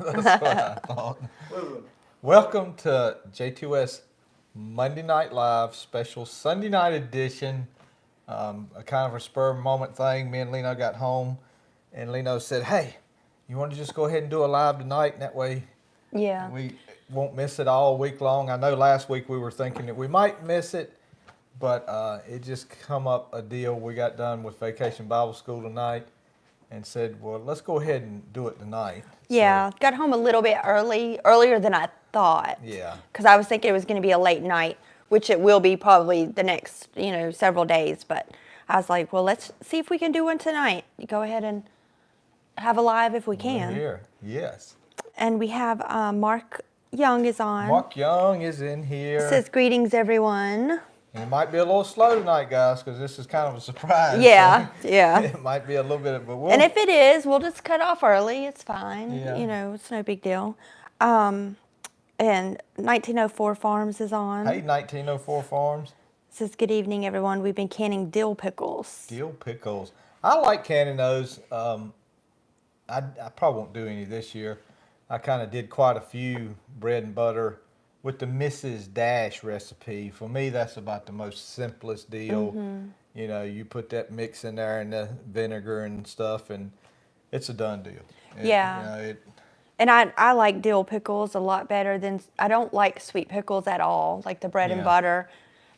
That's what I thought. Welcome to Jtwes Monday Night Live special Sunday night edition. A kind of a spur moment thing. Me and Lino got home, and Lino said, "Hey, you want to just go ahead and do a live tonight? And that way, Yeah. we won't miss it all week long." I know last week we were thinking that we might miss it, but it just come up a deal. We got done with Vacation Bible School tonight, and said, "Well, let's go ahead and do it tonight." Yeah. Got home a little bit earlier than I thought. Yeah. Because I was thinking it was going to be a late night, which it will be probably the next, several days. But I was like, well, let's see if we can do one tonight. Go ahead and have a live if we We're can. here, yes. And we have Mark Young is on. Mark Young is in here. Says greetings, everyone. And it might be a little slow tonight, guys, because this is kind of a surprise. Yeah, So yeah. It might be a little bit, but we'll. And if it is, we'll just cut off early. It's fine. Yeah. It's no big deal. And 1904 Farms is on. Hey, 1904 Farms. Says good evening, everyone. We've been canning dill pickles. Dill pickles. I like canning those. I probably won't do any this year. I kind of did quite a few bread and butter with the Mrs. Dash recipe. For me, that's about the most simplest deal. Mm-hmm. You put that mix in there and the vinegar and stuff, and it's a done deal. Yeah. And I like dill pickles a lot better than, I don't like sweet pickles at all, like the bread and butter.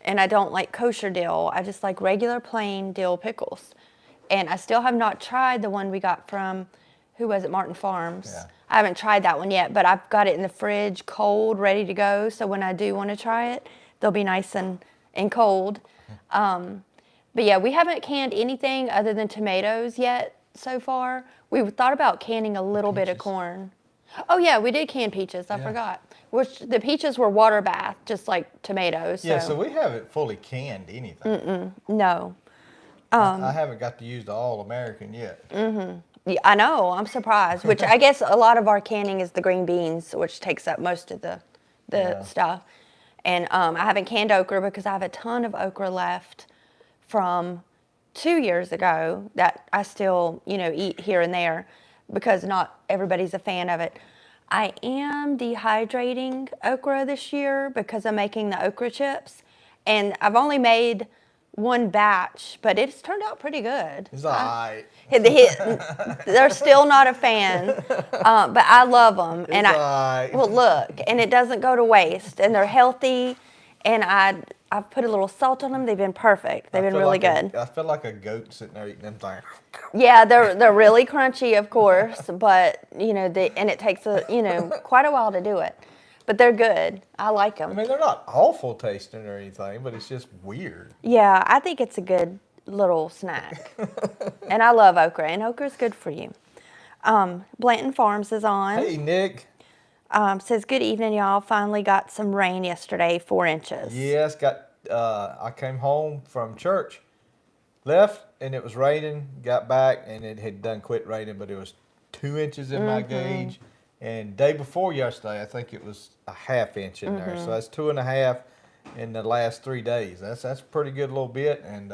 And I don't like kosher dill. I just like regular plain dill pickles. And I still have not tried the one we got from, who was it, Martin Farms. Yeah. I haven't tried that one yet, but I've got it in the fridge cold, ready to go. So when I do want to try it, they'll be nice and cold. But yeah, we haven't canned anything other than tomatoes yet so far. We thought about canning a little bit of corn. Oh yeah, we did can peaches. I forgot. Which the peaches were water bath, just like tomatoes. Yeah, so we haven't fully canned anything. No. I haven't got to use the All-American yet. Yeah, I know. I'm surprised. Which I guess a lot of our canning is the green beans, which takes up most of the stuff. And I haven't canned okra because I have a ton of okra left from 2 years ago that I still, eat here and there because not everybody's a fan of it. I am dehydrating okra this year because I'm making the okra chips. And I've only made one batch, but it's turned out pretty good. It's all right. They're still not a fan, but I love them. It's all right. Well, look, and it doesn't go to waste, and they're healthy, and I've put a little salt on them. They've been perfect. They've been really good. I feel like a goat sitting there eating them things. Yeah, they're really crunchy, of course, but and it takes quite a while to do it. But they're good. I like them. I mean, they're not awful tasting or anything, but it's just weird. Yeah, I think it's a good little snack. And I love okra, and okra's good for you. Blanton Farms is on. Hey, Nick. Says, good evening, y'all. Finally got some rain yesterday, 4 inches. Yes, I came home from church, left, and it was raining, got back, and it had done quit raining, but it was 2 inches in my gauge. And day before yesterday, I think it was a ½ inch in there. So that's 2.5 in the last 3 days. That's a pretty good little bit, and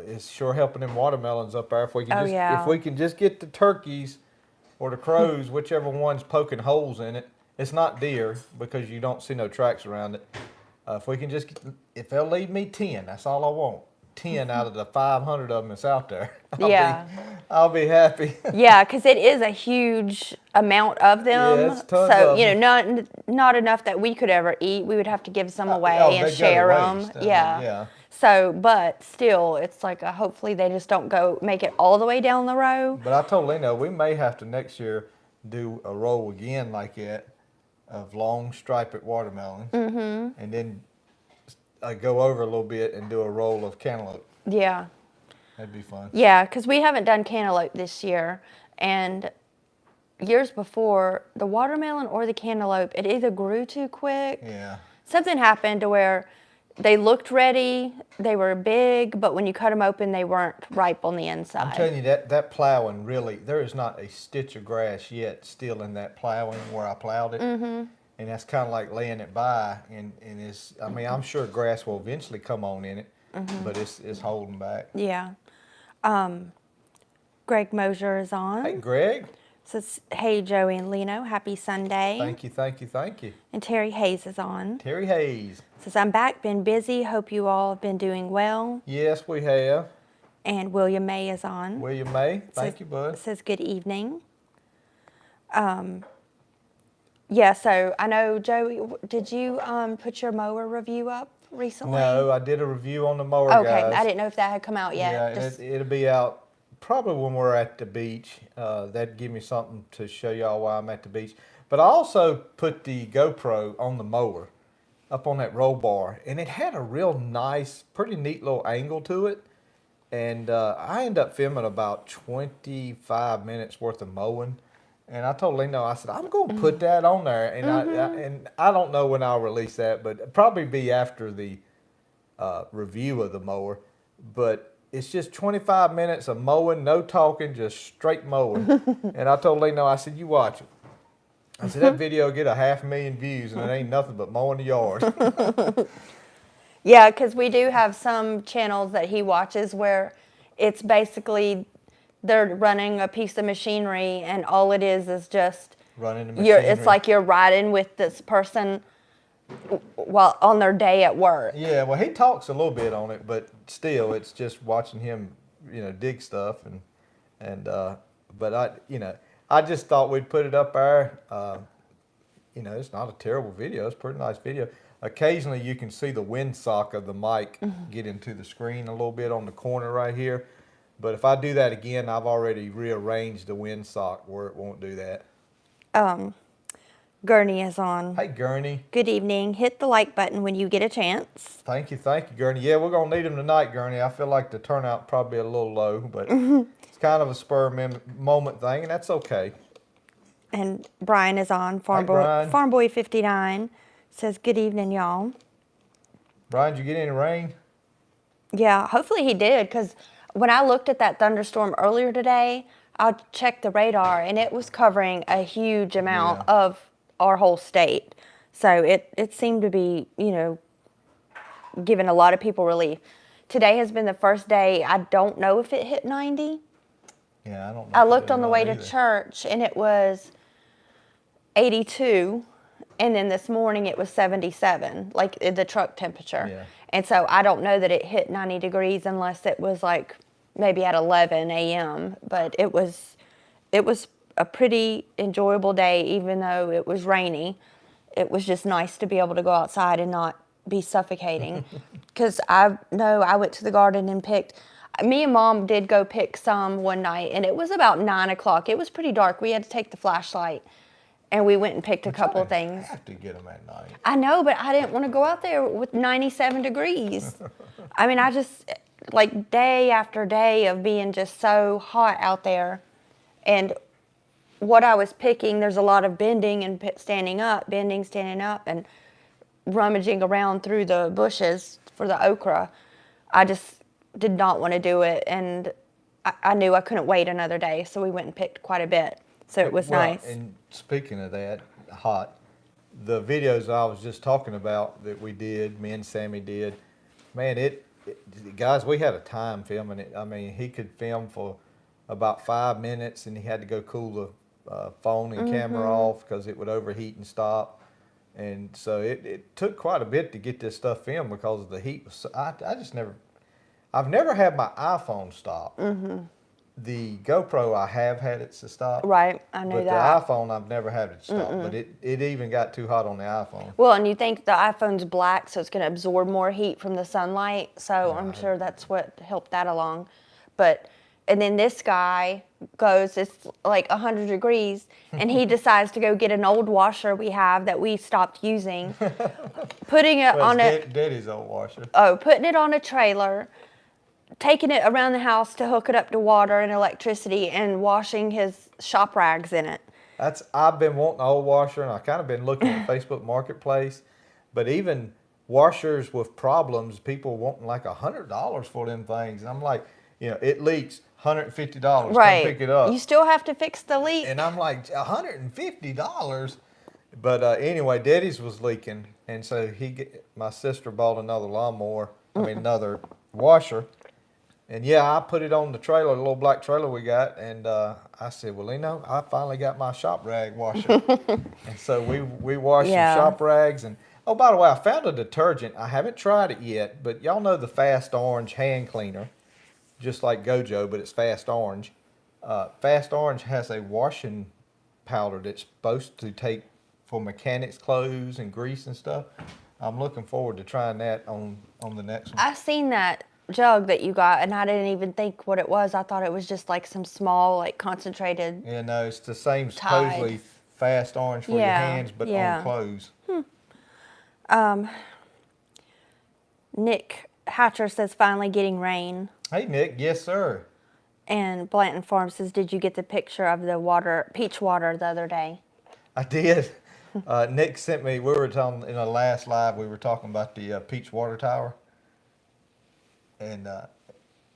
it's sure helping them watermelons up there. If we can if we can just get the turkeys or the crows, whichever one's poking holes in it. It's not deer because you don't see no tracks around it. If we can just if they'll leave me 10, that's all I want. 10 out of the 500 of them that's out there. I'll be happy. Yeah, because it is a huge amount of them. Yeah, it's tons of them. Not enough that we could ever eat. We would have to give some away and share them. Yeah. So, but still, it's like hopefully they just don't make it all the way down the row. But I told Lena we may have to next year do a roll again like that of long striped watermelons, and then go over a little bit and do a roll of cantaloupe. Yeah. That'd be fun. Yeah, because we haven't done cantaloupe this year. And years before, the watermelon or the cantaloupe, it either grew too quick. Yeah. Something happened to where they looked ready, they were big, but when you cut them open, they weren't ripe on the inside. I'm telling you, that plowing really, there is not a stitch of grass yet still in that plowing where I plowed it. And that's kind of like laying it by, and it's, I mean, I'm sure grass will eventually come on in it, but it's holding back. Yeah. Greg Mosier is on. Hey, Greg. Says, hey, Joey and Leno, happy Sunday. Thank you, thank you, thank you. And Terry Hayes is on. Terry Hayes. Says, I'm back, been busy. Hope you all have been doing well. Yes, we have. And William May is on. William May, thank you, bud. Says, good evening. Yeah, so I know, Joey, did you put your mower review up recently? No, I did a review on the mower, okay, guys. I didn't know if that had come out yet. Yeah, it'll be out probably when we're at the beach. That'd give me something to show y'all why I'm at the beach. But I also put the GoPro on the mower up on that roll bar, and it had a real nice, pretty neat little angle to it. And I ended up filming about 25 minutes worth of mowing. And I told Leno, I said, I'm going to put that on there. And I don't know when I'll release that, but it'll probably be after the review of the mower. But it's just 25 minutes of mowing, no talking, just straight mowing. And I told Leno, I said, you watch it. I said, that video will get 500,000 views, and it ain't nothing but mowing the yard. Yeah, because we do have some channels that he watches where it's basically they're running a piece of machinery, and all it is just running the machinery. It's like you're riding with this person while on their day at work. Yeah, well, he talks a little bit on it, but still, it's just watching him, dig stuff, but I just thought we'd put it up there. It's not a terrible video. It's a pretty nice video. Occasionally, you can see the windsock of the mic get into the screen a little bit on the corner right here. But if I do that again, I've already rearranged the windsock where it won't do that. Gurney is on. Hey, Gurney. Good evening. Hit the like button when you get a chance. Thank you, Gurney. Yeah, we're going to need them tonight, Gurney. I feel like the turnout probably a little low, but it's kind of a spur moment thing, and that's okay. And Brian is on. Farm Boy 59 says, good evening, y'all. Brian, did you get any rain? Yeah, hopefully he did, because when I looked at that thunderstorm earlier today, I checked the radar, and it was covering a huge amount of our whole state. So it seemed to be, giving a lot of people relief. Today has been the first day. I don't know if it hit 90. Yeah, I don't know. I looked on the way to church, and it was 82. And then this morning it was 77, like the truck temperature. Yeah. And so I don't know that it hit 90 degrees unless it was like maybe at 11 a.m. But it was a pretty enjoyable day, even though it was rainy. It was just nice to be able to go outside and not be suffocating. Because I know I went to the garden and picked. Me and Mom did go pick some one night, and it was about 9 o'clock. It was pretty dark. We had to take the flashlight. And we went and picked a couple things. I have to get them at night. I know, but I didn't want to go out there with 97 degrees. I mean, I just, like day after day of being just so hot out there. And what I was picking, there's a lot of bending and standing up, and rummaging around through the bushes for the okra. I just did not want to do it. And I knew I couldn't wait another day. So we went and picked quite a bit. So it was nice. And speaking of that, hot, the videos I was just talking about that we did, me and Sammy did, man, guys, we had a time filming it. I mean, he could film for about 5 minutes, and he had to go cool the phone and camera off because it would overheat and stop. And so it took quite a bit to get this stuff filmed because of the heat. I've never had my iPhone stop. The GoPro, I have had it to stop. Right, I knew that. But the iPhone, I've never had it to stop. But it even got too hot on the iPhone. Well, and you think the iPhone's black, so it's going to absorb more heat from the sunlight. So I'm sure that's what helped that along. And then this guy goes, it's like 100 degrees, and he decides to go get an old washer we have that we stopped using, putting it on Daddy's old washer. Putting it on a trailer, taking it around the house to hook it up to water and electricity, and washing his shop rags in it. I've been wanting an old washer, and I've kind of been looking at Facebook Marketplace, but even washers with problems, people wanting like $100 for them things, and I'm like, it leaks, $150. Right. Come pick it up. You still have to fix the leak. And I'm like, $150? But anyway, Daddy's was leaking, and so my sister bought another lawnmower, another washer, And yeah, I put it on the trailer, the little black trailer we got, and I said, well, I finally got my shop rag washer. And so we washed some Yeah. shop rags. And oh, by the way, I found a detergent. I haven't tried it yet, but y'all know the Fast Orange hand cleaner, just like Gojo, but it's Fast Orange. Fast Orange has a washing powder that's supposed to take for mechanics clothes and grease and stuff. I'm looking forward to trying that on the next one. I seen that jug that you got, and I didn't even think what it was. I thought it was just like some small, like concentrated. Yeah, no, it's the same Tide. supposedly Fast Orange for your hands, but on clothes. Nick Hatcher says finally getting rain. Hey, Nick. Yes, sir. And Blanton Farm says, did you get the picture of the peach water the other day? I did. Nick sent me. We were talking in the last live. We were talking about the peach water tower, and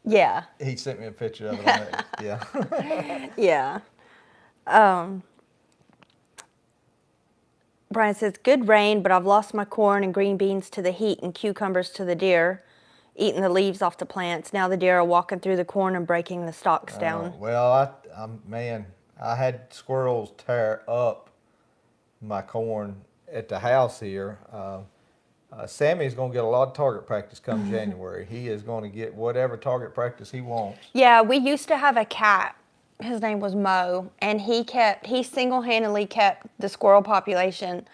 Yeah. he sent me a picture of it. On it. Yeah. Yeah. Brian says, good rain, but I've lost my corn and green beans to the heat and cucumbers to the deer, eating the leaves off the plants. Now the deer are walking through the corn and breaking the stalks down. Well, I had squirrels tear up my corn at the house here. Sammy's going to get a lot of target practice come January. He is going to get whatever target practice he wants. Yeah, we used to have a cat. His name was Mow, and he single-handedly kept the squirrel population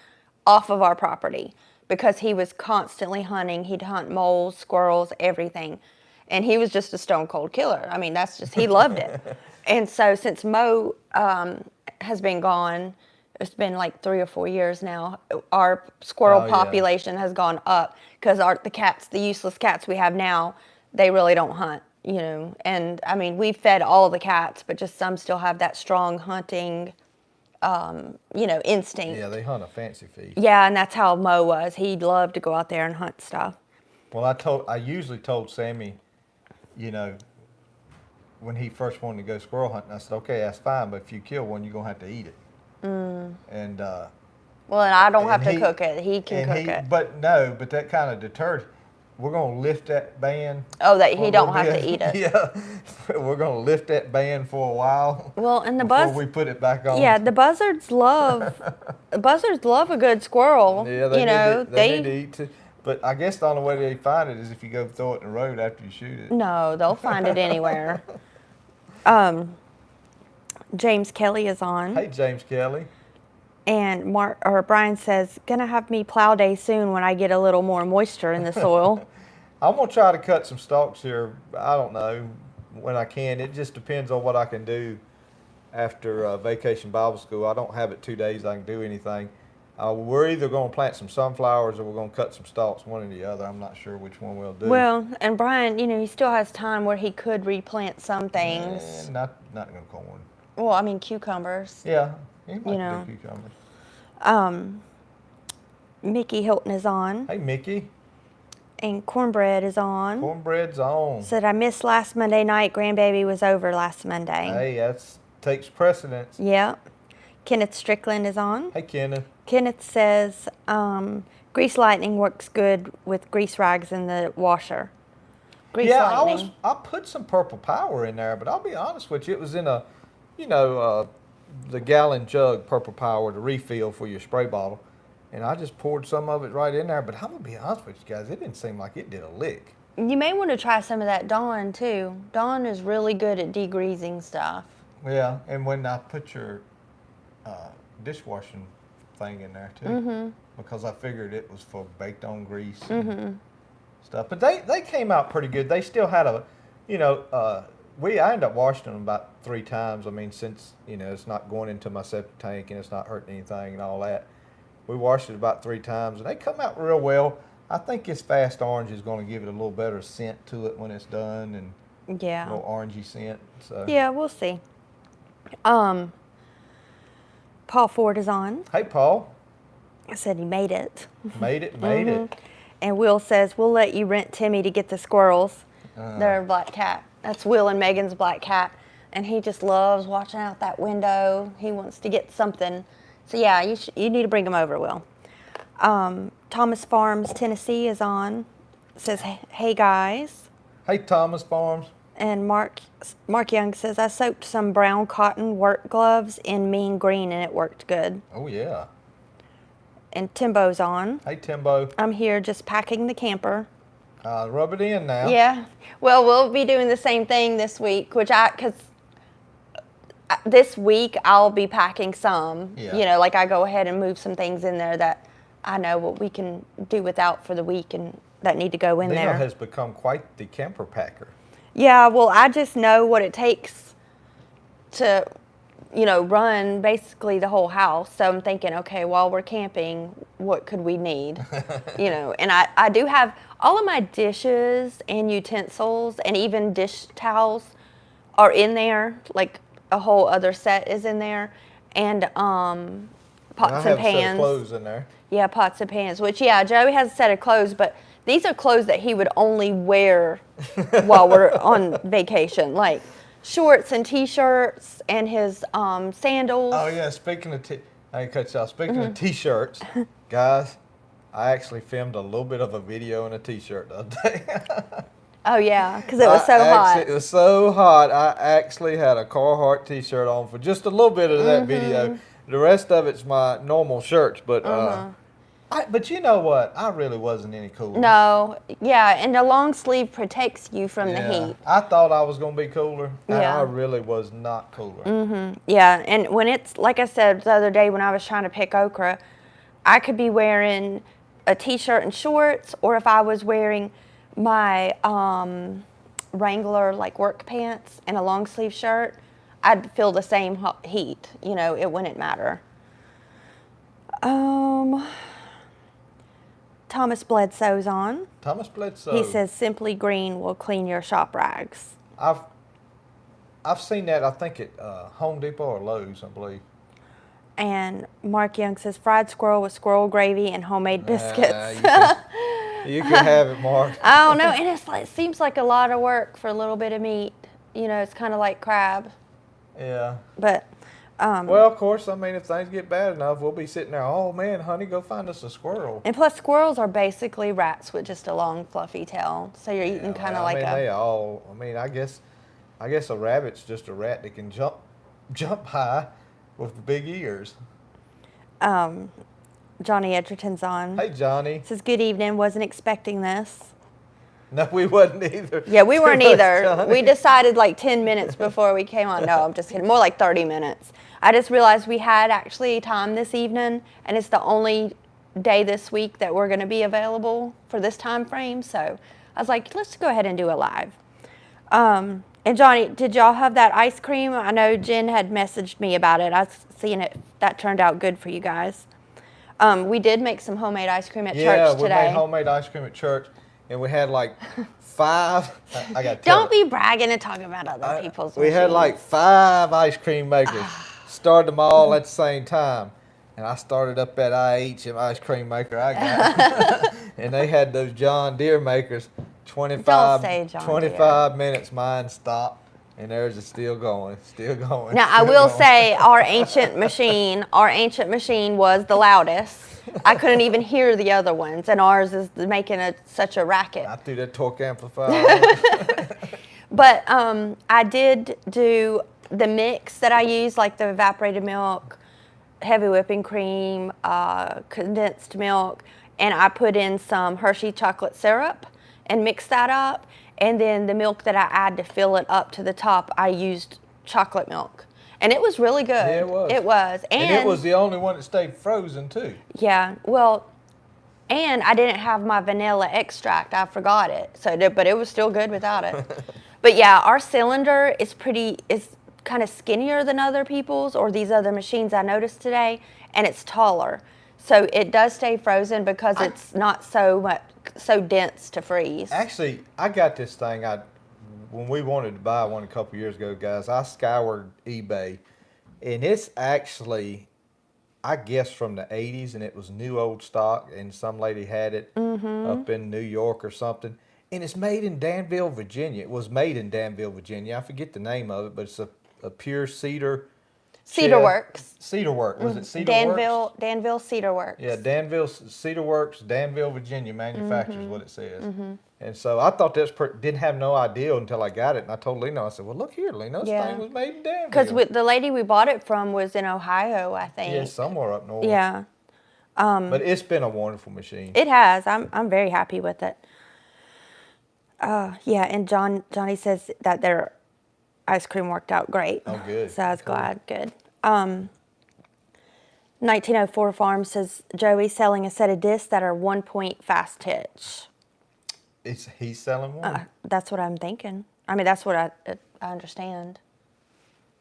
off of our property because he was constantly hunting. He'd hunt moles, squirrels, everything. And he was just a stone cold killer. I mean, he loved it. And so since Mow has been gone, it's been like 3 or 4 years now, our squirrel population has gone up because the useless cats we have now, they really don't hunt. And I mean, we've fed all the cats, but just some still have that strong hunting, instinct. Yeah, they hunt a fancy feast. Yeah, and that's how Mo was. He loved to go out there and hunt stuff. Well, I usually told Sammy, when he first wanted to go squirrel hunting, I said, okay, that's fine, but if you kill one, you're going to have to eat it. And well, and I don't have to cook it. He can cook it. But that kind of deterred. We're going to lift that ban. Oh, that he don't have to eat it. Yeah, we're going to lift that ban for a while. Well, and before we put it back on. Yeah, the buzzards love a good squirrel. Yeah, they need to eat too. But I guess the only way they find it is if you go throw it in the road after you shoot it. No, they'll find it anywhere. James Kelly is on. Hey, James Kelly. And Brian says, gonna have me plow day soon when I get a little more moisture in the soil. I'm gonna try to cut some stalks here. I don't know when I can. It just depends on what I can do after Vacation Bible School. I don't have it 2 days I can do anything. We're either gonna plant some sunflowers or we're gonna cut some stalks, one or the other. I'm not sure which one we'll do. Well, and Brian, he still has time where he could replant some things. Not no corn. Well, I mean cucumbers. Yeah. He might do cucumbers. Mickey Hilton is on. Hey, Mickey. And Cornbread is on. Cornbread's on. Said, I missed last Monday night. Grandbaby was over last Monday. Hey, that takes precedence. Yep. Kenneth Strickland is on. Hey, Kenneth. Kenneth says, grease lightning works good with grease rags in the washer. Grease lightning. I put some purple power in there, but I'll be honest with you, it was in a, the gallon jug purple power to refill for your spray bottle, and I just poured some of it right in there. But I'm gonna be honest with you guys, it didn't seem like it did a lick. You may want to try some of that Dawn too. Dawn is really good at degreasing stuff. Yeah, and when I put your dishwashing thing in there too, because I figured it was for baked on grease and stuff. But they came out pretty good. They still had a, I ended up washing them about 3 times. I mean, since, it's not going into my septic tank and it's not hurting anything and all that. We washed it about 3 times and they come out real well. I think this Fast Orange is going to give it a little better scent to it when it's done, and a little orangey scent. So. Yeah, we'll see. Paul Ford is on. Hey, Paul. I said he made it. Made it. And Will says, we'll let you rent Timmy to get the squirrels. They're a black cat. That's Will and Megan's black cat. And he just loves watching out that window. He wants to get something. So yeah, you need to bring him over, Will. Thomas Farms, Tennessee is on. Says, hey guys. Hey, Thomas Farms. And Mark Young says, I soaked some brown cotton work gloves in mean green and it worked good. Oh, yeah. And Timbo's on. Hey, Timbo. I'm here just packing the camper. Rub it in now. Yeah. Well, we'll be doing the same thing this week, because this week I'll be packing some. Yeah. You know, like I go ahead and move some things in there that I know what we can do without for the week and that need to go in Dina there. has become quite the camper packer. Yeah, well, I just know what it takes to, run basically the whole house. So I'm thinking, okay, while we're camping, what could we need? And I do have all of my dishes and utensils and even dish towels are in there. Like a whole other set is in there. And pots and and I have pans. a set of clothes in there. Yeah, pots and pans, which, Joey has a set of clothes, but these are clothes that he would only wear while we're on vacation, like shorts and T-shirts and his sandals. Oh, yeah, speaking of I cut you off. Speaking of T-shirts, guys, I actually filmed a little bit of a video in a T-shirt the other day. Oh, yeah, because it was so hot. It was so hot, I actually had a Carhartt T-shirt on for just a little bit of that video. The rest of it's my normal shirts, but but you know what? I really wasn't any cooler. No, yeah, and the long sleeve protects you from the heat. I thought I was going to be cooler, and Yeah. I really was not cooler. Yeah, and when it's, like I said the other day when I was trying to pick okra, I could be wearing a T-shirt and shorts, or if I was wearing my Wrangler like work pants and a long sleeve shirt, I'd feel the same heat. It wouldn't matter. Thomas Bledsoe's on. Thomas Bledsoe. He says Simply Green will clean your shop rags. I've seen that, I think, at Home Depot or Lowe's, I believe. And Mark Young says fried squirrel with squirrel gravy and homemade biscuits. You can have it, Mark. I don't know, and it seems like a lot of work for a little bit of meat. It's kind of like crab. Yeah. But well, of course, I mean, if things get bad enough, we'll be sitting there, oh, man, honey, go find us a squirrel. And plus, squirrels are basically rats with just a long, fluffy tail. So you're eating kind of like I guess a rabbit's just a rat that can jump high with big ears. Johnny Edgerton's on. Hey, Johnny. Says, good evening, wasn't expecting this. No, we wasn't either. Yeah, we weren't either. Johnny. We decided like 10 minutes before we came on. No, I'm just kidding. More like 30 minutes. I just realized we had actually time this evening, and it's the only day this week that we're going to be available for this time frame. So I was like, let's go ahead and do it live. And Johnny, did y'all have that ice cream? I know Jen had messaged me about it. I was seeing it. That turned out good for you guys. We did make some homemade ice cream at church today. Yeah, we made homemade ice cream at church. And we had like 5. I got. Don't be bragging and talking about other people's. We had like 5 ice cream makers. Started them all at the same time, and I started up that IHM ice cream maker I got, and they had those John Deere makers. 25 minutes, mine stopped, and theirs is still going. Now I will say our ancient machine was the loudest. I couldn't even hear the other ones, and ours is making such a racket. I threw that torque amplifier. But I did do the mix that I use, like the evaporated milk, heavy whipping cream, condensed milk, and I put in some Hershey chocolate syrup and mixed that up. And then the milk that I add to fill it up to the top, I used chocolate milk. And it was really good. Yeah, it was. It was. And it was the only one that stayed frozen, too. Yeah, well, and I didn't have my vanilla extract. I forgot it. But it was still good without it. But yeah, our cylinder is kind of skinnier than other people's or these other machines I noticed today, and it's taller. So it does stay frozen because it's not so dense to freeze. Actually, I got this thing. When we wanted to buy one a couple years ago, guys, I scoured eBay, and it's actually, I guess, from the 80s, and it was new old stock, and some lady had it up in New York or something. And it's made in Danville, Virginia. It was made in Danville, Virginia. I forget the name of it, but it's a pure cedar. Cedar Works. Cedar Works. Was it Cedar Works? Danville Cedar Works. Yeah, Danville Cedar Works, Danville, Virginia manufactures what it says. Mm-hmm. And so I thought didn't have no idea until I got it, and I told Leno, I said, "Well, look here, Leno, this thing was made in Danville." Because the lady we bought it from was in Ohio, I think. Yeah, somewhere up north. Yeah. But it's been a wonderful machine. It has. I'm very happy with it. Yeah, and Johnny says that their ice cream worked out great. Oh, good. So I was glad. Good. 1904 Farm says Joey's selling a set of discs that are 1-point fast hitch. He's selling one? That's what I'm thinking. I mean, that's what I understand.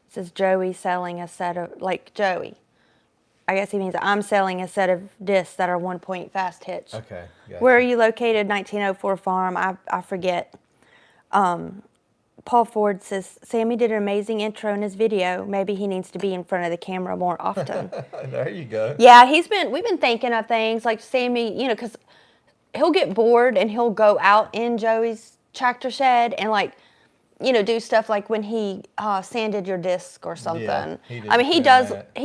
It says Joey selling a set of, like Joey. I guess he means I'm selling a set of discs that are 1-point fast hitch. Okay. Gotcha. Where are you located? 1904 Farm. I forget. Paul Ford says, Sammy did an amazing intro in his video. Maybe he needs to be in front of the camera more often. There you go. Yeah, we've been thinking of things like Sammy, because he'll get bored and he'll go out in Joey's tractor shed and do stuff like when he sanded your disc or something. Yeah, he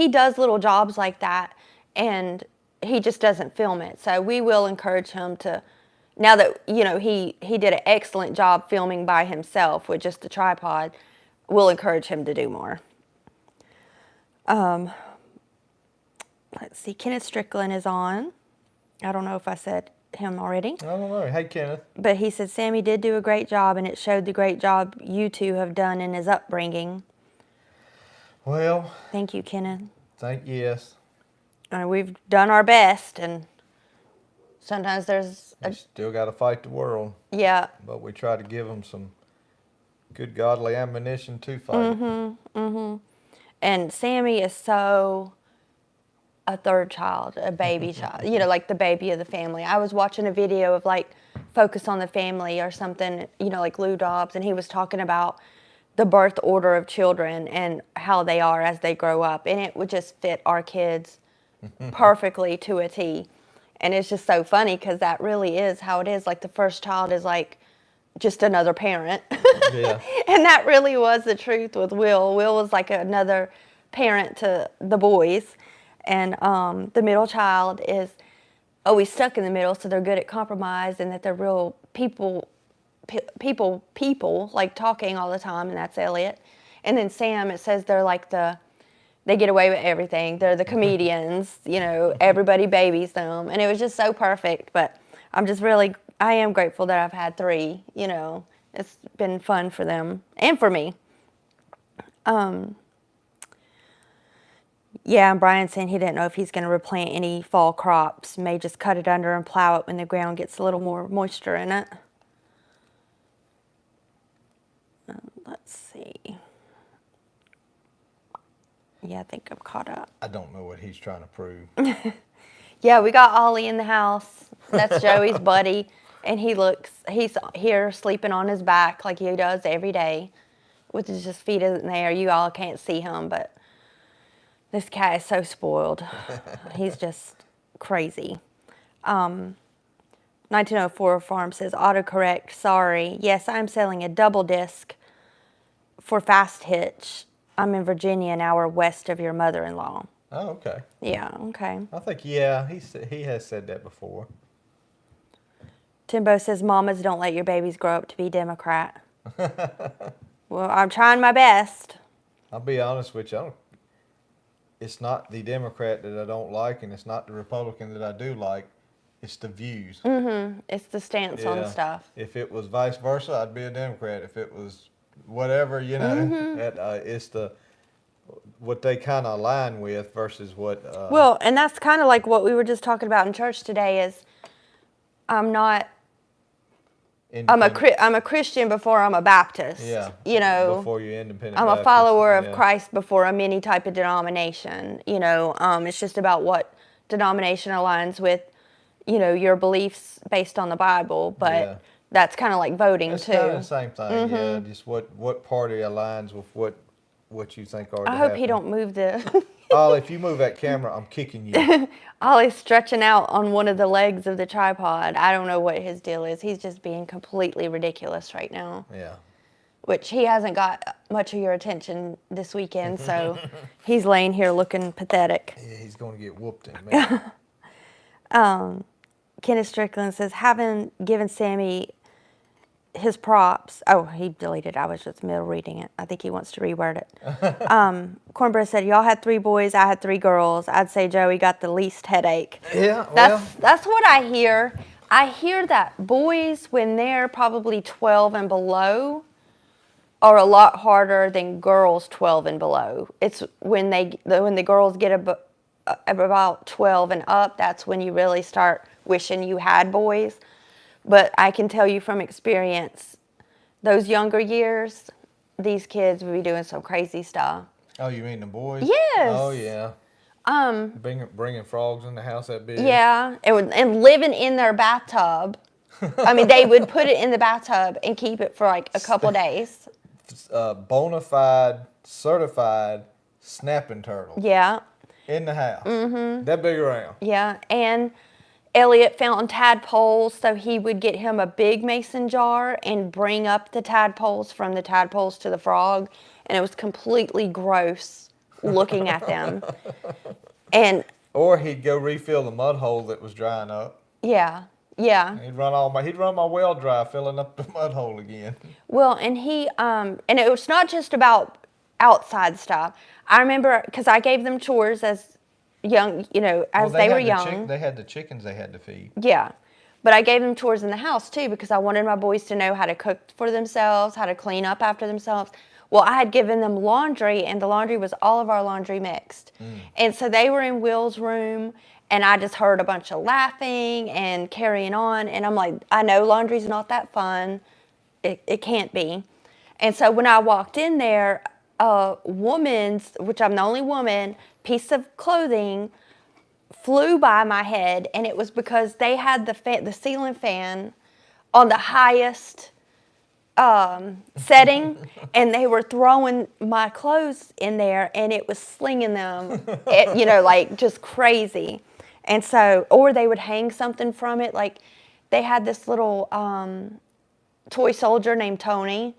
does little jobs like that, and he just doesn't film it. So we will encourage him to, now that he did an excellent job filming by himself with just the tripod, we'll encourage him to do more. Let's see, Kenneth Strickland is on. I don't know if I said him already. I don't know. Hey, Kenneth. But he said Sammy did do a great job, and it showed the great job you two have done in his upbringing. Well. Thank you, Kenneth. Yes. We've done our best, and sometimes we still got to fight the world. Yeah. But we try to give them some good godly ammunition to fight. And Sammy is so a third child, a baby child, like the baby of the family. I was watching a video of Focus on the Family or something, like Lou Dobbs, and he was talking about the birth order of children and how they are as they grow up. And it would just fit our kids perfectly to a T. And it's just so funny because that really is how it is. Like the first child is just another parent. Yeah. And that really was the truth with Will. Will was like another parent to the boys. And the middle child is always stuck in the middle, so they're good at compromise and that they're real people, like talking all the time, and that's Elliot. And then Sam, it says they're they get away with everything. They're the comedians, everybody babies them. And it was just so perfect, but I am grateful that I've had 3, It's been fun for them and for me. Yeah, and Brian saying he didn't know if he's going to replant any fall crops. May just cut it under and plow it when the ground gets a little more moisture in it. Let's see. Yeah, I think I'm caught up. I don't know what he's trying to prove. Yeah, we got Ollie in the house. That's Joey's buddy. And he's here sleeping on his back like he does every day with his just feet in the air. You all can't see him, but this cat is so spoiled. He's just crazy. 1904 Farm says, autocorrect, sorry. Yes, I'm selling a double disc for fast hitch. I'm in Virginia, an hour west of your mother-in-law. Oh, okay. Yeah, okay. I think, he has said that before. Timbo says, mamas, don't let your babies grow up to be Democrat. Well, I'm trying my best. I'll be honest with you. It's not the Democrat that I don't like, and it's not the Republican that I do like. It's the views. It's the stance on stuff. If it was vice versa, I'd be a Democrat. If it was whatever, it's what they kind of align with versus what. Well, and that's kind of like what we were just talking about in church today. Is I'm a Christian before I'm a Baptist. Yeah. Before you're independent. I'm Baptist, a follower of Christ before I'm any type of denomination. It's just about what denomination aligns with, your beliefs based on the Bible. But that's kind of like voting it's too. It's kind of the same thing. Yeah. Just what party aligns with what you think are. I hope he don't move the. Ollie, if you move that camera, I'm kicking you. Ollie's stretching out on one of the legs of the tripod. I don't know what his deal is. He's just being completely ridiculous right now. Yeah. which he hasn't got much of your attention this weekend, so he's laying here looking pathetic. Yeah, he's going to get whooped in a minute. Kenneth Strickland says, having given Sammy his props. Oh, he deleted it. I was just middle reading it. I think he wants to reword it. Cornbread said, y'all had 3 boys, I had 3 girls. I'd say Joey got the least headache. Yeah, well. That's what I hear. I hear that boys, when they're probably 12 and below, are a lot harder than girls 12 and below. It's when the girls get about 12 and up, that's when you really start wishing you had boys. But I can tell you from experience, those younger years, these kids would be doing some crazy stuff. Oh, you mean the boys? Yes. Oh, yeah. Bringing frogs in the house that big? Yeah, and living in their bathtub. I mean, they would put it in the bathtub and keep it for like a couple days. Bona fide, certified snapping turtle. Yeah. In the house. Mm-hmm. That big around. Yeah, and Elliot found tadpoles, so he would get him a big mason jar and bring up the tadpoles from the tadpoles to the frog, and it was completely gross looking at them. Or he'd go refill the mud hole that was drying up. Yeah. Yeah. He'd run my well dry, filling up the mud hole again. Well, and and it was not just about outside stuff. I remember, because I gave them chores as young, as they were young. They had the chickens they had to feed. Yeah. But I gave them chores in the house too, because I wanted my boys to know how to cook for themselves, how to clean up after themselves. Well, I had given them laundry, and the laundry was all of our laundry mixed. And so they were in Will's room, and I just heard a bunch of laughing and carrying on. And I'm like, I know laundry's not that fun. It can't be. And so when I walked in there, a woman's, which I'm the only woman, piece of clothing flew by my head, and it was because they had the ceiling fan on the highest setting, and they were throwing my clothes in there, and it was slinging them, like just crazy. And so, or they would hang something from it. Like they had this little toy soldier named Tony,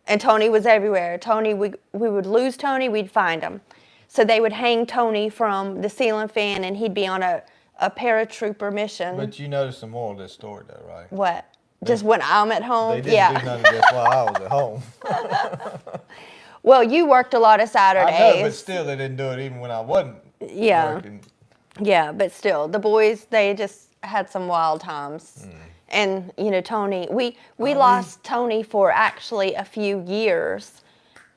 and Tony was everywhere. Tony, we would lose Tony, we'd find him. So they would hang Tony from the ceiling fan, and he'd be on a paratrooper mission. But you noticed some more of this story, though, right? What? Just when I'm at home? They didn't do none of this while I was at home. Well, you worked a lot of Saturdays. I know, but still, they didn't do it even when I wasn't working. Yeah, but still, the boys, they just had some wild times. And, Tony, we lost Tony for actually a few years,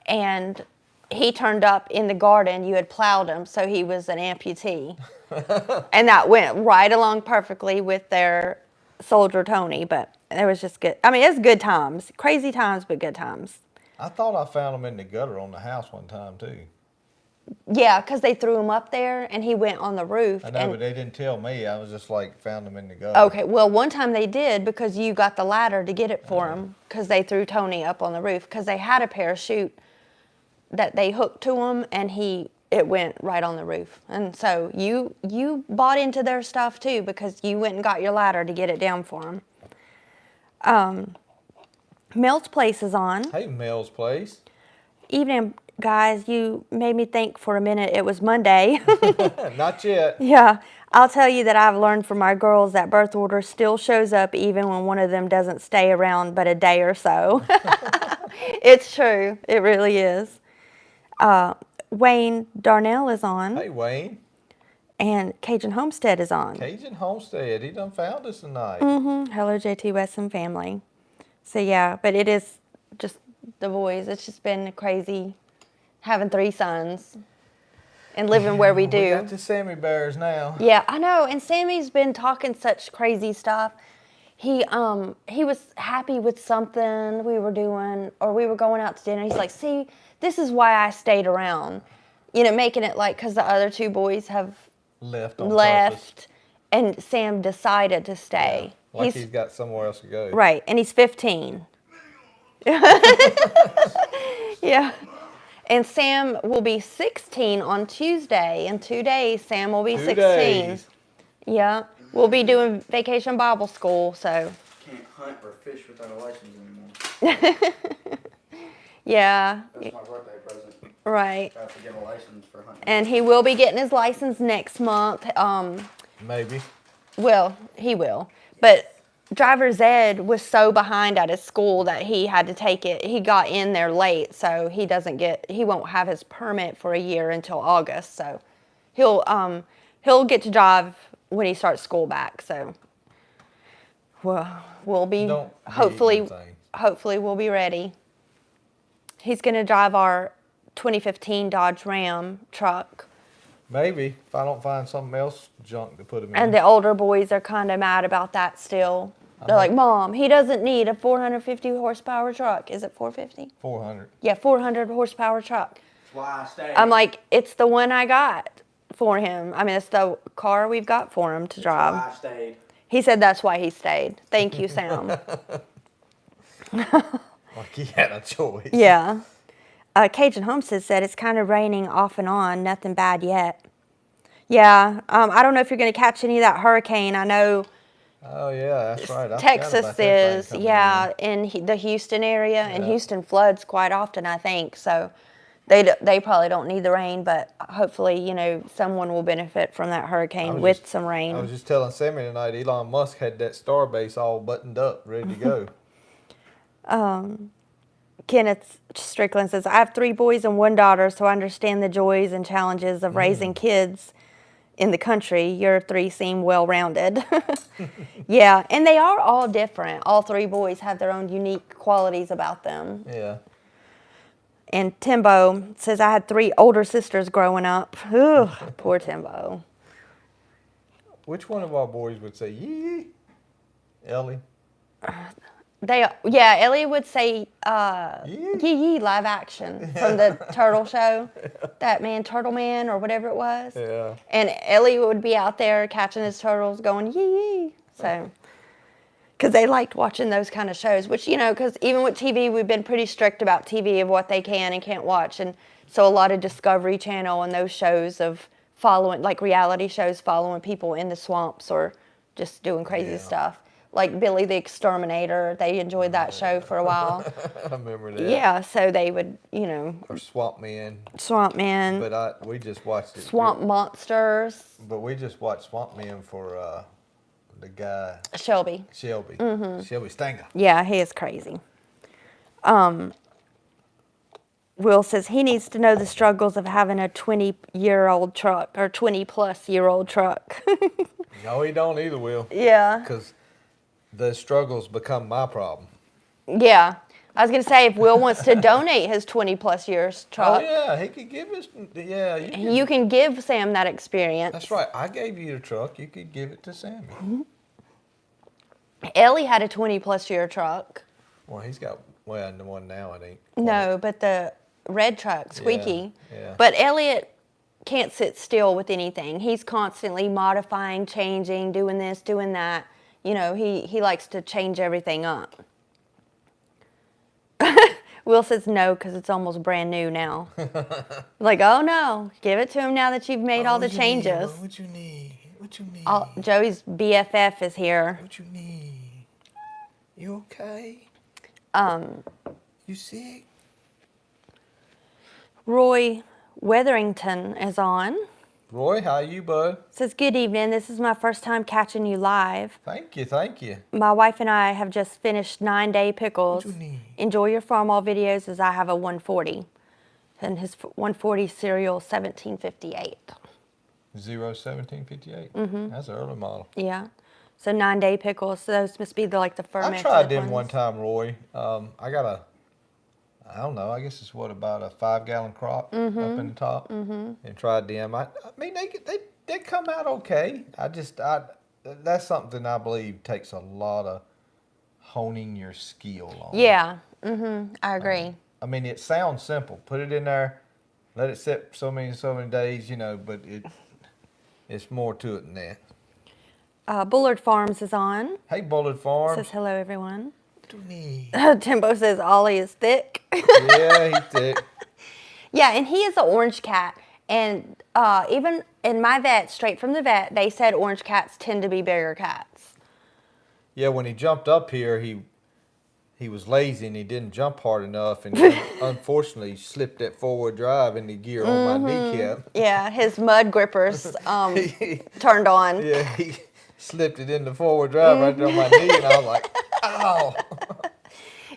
and he turned up in the garden. You had plowed him, so he was an amputee. And that went right along perfectly with their soldier Tony, but it was just good. I mean, it's good times. Crazy times, but good times. I thought I found him in the gutter on the house one time, too. Yeah, because they threw him up there, and he went on the roof. I know, but they didn't tell me. I was just like, found him in the gutter. Okay, well, one time they did, because you got the ladder to get it for him, because they threw Tony up on the roof, because they had a parachute that they hooked to him, and it went right on the roof. And so you bought into their stuff, too, because you went and got your ladder to get it down for him. Mel's Place is on. Hey, Mel's Place. Evening, guys. You made me think for a minute it was Monday. Not yet. Yeah. I'll tell you that I've learned from my girls that birth order still shows up even when one of them doesn't stay around but a day or so. It's true. It really is. Wayne Darnell is on. Hey, Wayne. And Cajun Homestead is on. Cajun Homestead. He done found us tonight. Hello, Jtwes and family. So, yeah, but it is just the boys. It's just been crazy having 3 sons and living where we do. We got the Sammy Bears now. Yeah, I know. And Sammy's been talking such crazy stuff. He was happy with something we were doing, or we were going out to dinner. He's like, see, this is why I stayed around. Making it like, because the other 2 boys have left on purpose. And Sam decided to stay. Yeah, like he's got somewhere else to go. Right, and he's 15. Yeah. And Sam will be 16 on Tuesday. In 2 days, Sam will be 2 16. days. Yeah. We'll be doing Vacation Bible School, so. Can't hunt or fish without a license anymore. Yeah. That was my birthday present. Right. I have to get a license for hunting. And he will be getting his license next month. Maybe. Well, he will. But driver's ed was so behind at his school that he had to take it. He got in there late, so he won't have his permit for a year until August. So he'll get to drive when he starts school back. So we'll be Don't be hopefully eating things. we'll be ready. He's going to drive our 2015 Dodge Ram truck. Maybe if I don't find something else junk to put him in. And the older boys are kind of mad about that still. They're like, Mom, he doesn't need a 450 horsepower truck. Is it 450? 400. Yeah, 400 horsepower truck. That's why I stayed. I'm like, it's the one I got for him. I mean, it's the car we've got for him to That's why drive. I stayed. He said that's why he stayed. Thank you, Sam. Like he had a choice. Yeah. Cajun Homestead said it's kind of raining off and on. Nothing bad yet. Yeah. I don't know if you're going to catch any of that hurricane. I know Oh yeah, that's right. I forgot Texas about that thing is, coming yeah, in. in the Houston area, and Yeah. Houston floods quite often, I think. So they probably don't need the rain, but hopefully, someone will benefit from that hurricane with some rain. I was just telling Sammy tonight, Elon Musk had that Starbase all buttoned up, ready to go. Kenneth Strickland says, I have 3 boys and 1 daughter, so I understand the joys and challenges of raising kids in the country. Your 3 seem well-rounded. Yeah, and they are all different. All 3 boys have their own unique qualities about them. Yeah. And Timbo says, I had 3 older sisters growing up. Ooh, poor Timbo. Which one of our boys would say yee? Ellie. Ellie would say Yee? yee yee live action from the turtle show. That man, Turtle Man, or whatever it was. Yeah. And Ellie would be out there catching his turtles going yee yee. So, because they liked watching those kind of shows, which, because even with TV, we've been pretty strict about TV of what they can and can't watch. And so a lot of Discovery Channel and those shows of following, like reality shows, following people in the swamps or just doing crazy stuff. Like Billy the Exterminator, they enjoyed that show for a while. I remember that. Yeah, so they would, Or Swamp Man. Swamp Man, But we just watched it. Swamp Monsters, But we just watched Swamp Man for the guy, Shelby. Shelby. Shelby Stanger. Yeah, he is crazy. Will says he needs to know the struggles of having a 20-year-old truck or 20-plus-year-old truck. No, he don't either, Will. Yeah. Because the struggles become my problem. Yeah. I was going to say, if Will wants to donate his 20-plus years truck, Oh, yeah, he could give us, yeah. you can give Sam that experience. That's right. I gave you the truck. You could give it to Sammy. Ellie had a 20-plus year truck. Well, he's got, the one now, I think. No, but the red truck, Squeaky. Yeah. But Elliot can't sit still with anything. He's constantly modifying, changing, doing this, doing that. He likes to change everything up. Will says no because it's almost brand new now. Like, oh no, give it to him now that you've made all the changes. What you need? What you need? Joey's BFF is here. What you need? You okay? You sick? Roy Wetherington is on. Roy, how you, bud? Says, good evening. This is my first time catching you live. Thank you, thank you. My wife and I have just finished 9-day pickles. What you need? Enjoy your farm all videos as I have a 140. And his 140 serial 1758. 1758. That's an early model. Yeah. So 9-day pickles. So those must be the I fermented tried them ones. one time, Roy. I got I don't know, I guess it's about a 5-gallon crop up in the top, and tried them. I mean, they come out okay. That's something I believe takes a lot of honing your skill on. Yeah. I agree. I mean, it sounds simple. Put it in there, let it sit so many days, but it's more to it than that. Bullard Farms is on. Hey, Bullard Farms. Says hello, everyone. What do you need? Timbo says Ollie is thick. Yeah, he's thick. Yeah, and he is an orange cat. And even in my vet, straight from the vet, they said orange cats tend to be bigger cats. Yeah, when he jumped up here, he he was lazy and he didn't jump hard enough, and he unfortunately slipped that forward drive in the gear on my kneecap. Yeah, his mud grippers turned on. Yeah, he slipped it in the forward drive right there on my knee, and I was like, ow.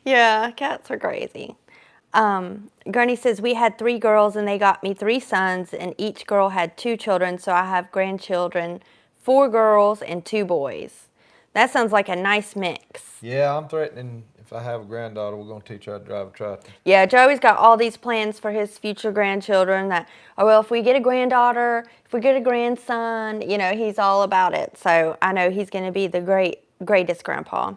Yeah, cats are crazy. Gurney says, we had 3 girls and they got me 3 sons, and each girl had 2 children, so I have grandchildren, 4 girls and 2 boys. That sounds like a nice mix. Yeah, I'm threatening if I have a granddaughter, we're going to teach her how to drive a tractor. Yeah, Joey's got all these plans for his future grandchildren that, oh, well, if we get a granddaughter, if we get a grandson, you know, he's all about it. So I know he's going to be the greatest grandpa.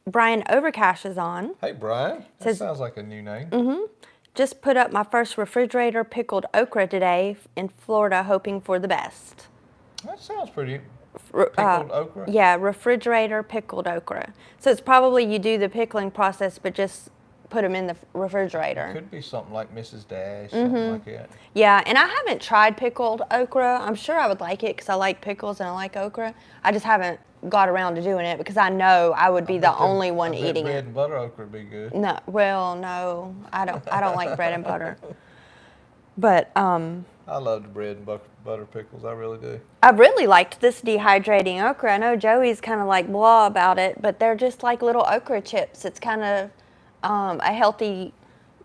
Brian Overcash is on. Hey, Brian. That sounds like a new name. Just put up my first refrigerator pickled okra today in Florida, hoping for the best. That sounds pretty. Pickled okra? Yeah, refrigerator pickled okra. So it's probably you do the pickling process, but just put them in the refrigerator. Could be something like Mrs. Dash, something like that. Yeah, and I haven't tried pickled okra. I'm sure I would like it because I like pickles and I like okra. I just haven't got around to doing it because I know I would be the only one eating bread it. and butter okra would be good. No, well, no, I don't like bread and butter. But I love the bread and butter pickles. I really do. I really liked this dehydrating okra. I know Joey's kind of like blah about it, but they're just like little okra chips. It's kind of a healthy,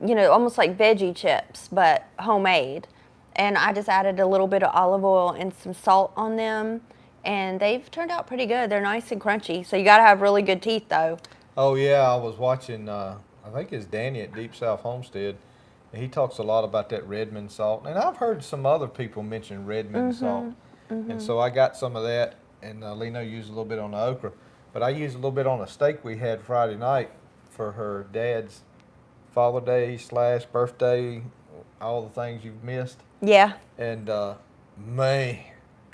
you know, almost like veggie chips, but homemade. And I just added a little bit of olive oil and some salt on them, and they've turned out pretty good. They're nice and crunchy. So you got to have really good teeth, though. Oh, yeah. I was watching, I think it's Danny at Deep South Homestead. He talks a lot about that Redmond salt. And I've heard some other people mention Redmond salt. And so I got some of that, and Lena used a little bit on the okra. But I used a little bit on a steak we had Friday night for her dad's Father Day / birthday, all the things you've missed. Yeah. And man,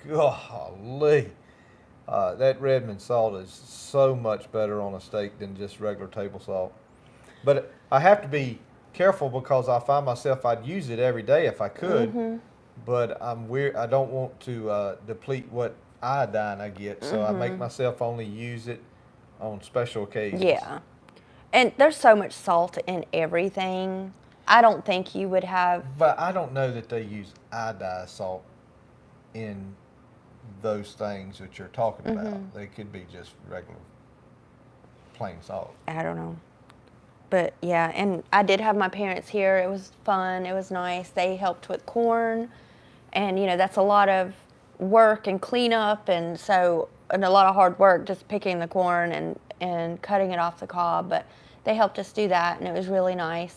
golly, that Redmond salt is so much better on a steak than just regular table salt. But I have to be careful because I find myself I'd use it every day if I could, but I'm weird. I don't want to deplete what iodine I get, so I make myself only use it on special occasions. Yeah. And there's so much salt in everything. I don't think you would have. But I don't know that they use iodized salt in those things that you're talking about. They could be just regular plain salt. I don't know. But yeah, and I did have my parents here. It was fun. It was nice. They helped with corn. And, you know, that's a lot of work and cleanup. And a lot of hard work just picking the corn and cutting it off the cob. But they helped us do that. And it was really nice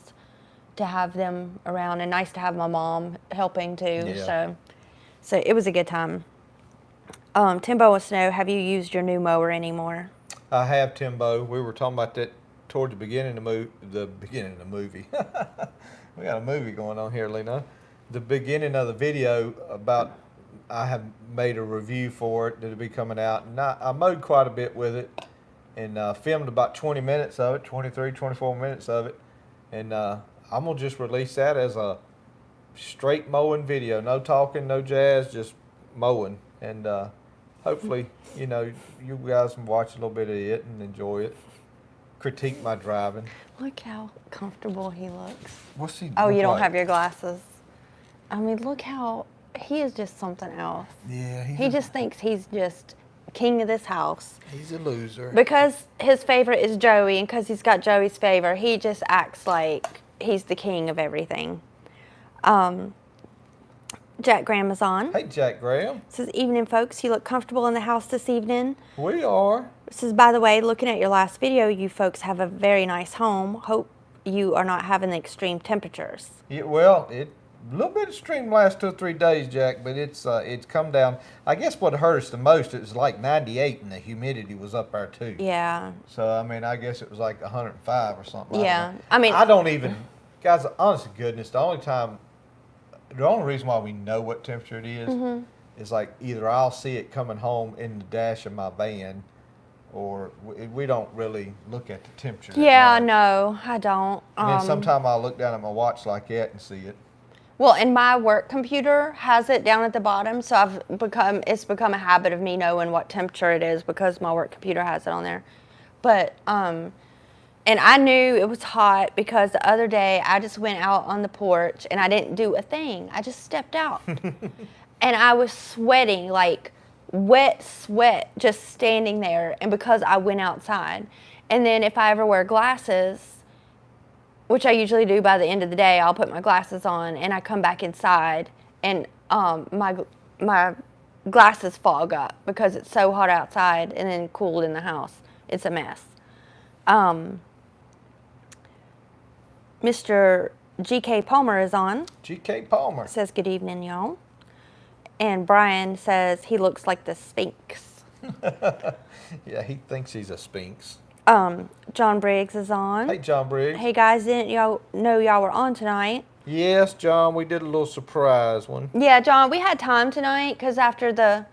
to have them around, and nice to have my mom helping too. Yeah. So it was a good time. Timbo wants to know, have you used your new mower anymore? I have, Timbo. We were talking about that toward the beginning of the movie. We got a movie going on here, Lena. The beginning of the video about I have made a review for it that'll be coming out, and I mowed quite a bit with it and filmed about 20 minutes of it, 23, 24 minutes of it, and I'm gonna just release that as a straight mowing video. No talking, no jazz, just mowing, and hopefully, you know, you guys can watch a little bit of it and enjoy it. Critique my driving. Look how comfortable he looks. What's he? Oh, look you don't like? have your glasses. I mean, look how he is just something else. Yeah, He just thinks he's just king of this house. he's a loser. Because his favorite is Joey, and because he's got Joey's favor, he just acts like he's the king of everything. Jack Graham is on. Hey, Jack Graham. Says, evening, folks. You look comfortable in the house this evening. We are. Says, by the way, looking at your last video, you folks have a very nice home. Hope you are not having the extreme temperatures. Yeah, well, a little bit of stream last 2 or 3 days, Jack, but it's come down. I guess what hurt us the most, it was like 98 and the humidity was up there too. Yeah. So, I mean, I guess it was like 105 or something. Yeah. I I mean, don't even, guys, honest to goodness, the only reason why we know what temperature it is like either I'll see it coming home in the dash of my van, or we don't really look at the temperature. yeah, no, I don't. And then sometime I'll look down at my watch like that and see it. Well, and my work computer has it down at the bottom, so it's become a habit of me knowing what temperature it is because my work computer has it on there. But and I knew it was hot because the other day I just went out on the porch and I didn't do a thing. I just stepped out. And I was sweating, like wet sweat, just standing there. And because I went outside. And then if I ever wear glasses, which I usually do by the end of the day, I'll put my glasses on and I come back inside and my glasses fog up because it's so hot outside and then cooled in the house. It's a mess. Mr. G.K. Palmer is on. G.K. Palmer. Says good evening, y'all. And Brian says he looks like the Sphinx. Yeah, he thinks he's a Sphinx. John Briggs is on. Hey, John Briggs. Hey guys, didn't y'all know y'all were on tonight? Yes, John, we did a little surprise one. Yeah, John, we had time tonight because after the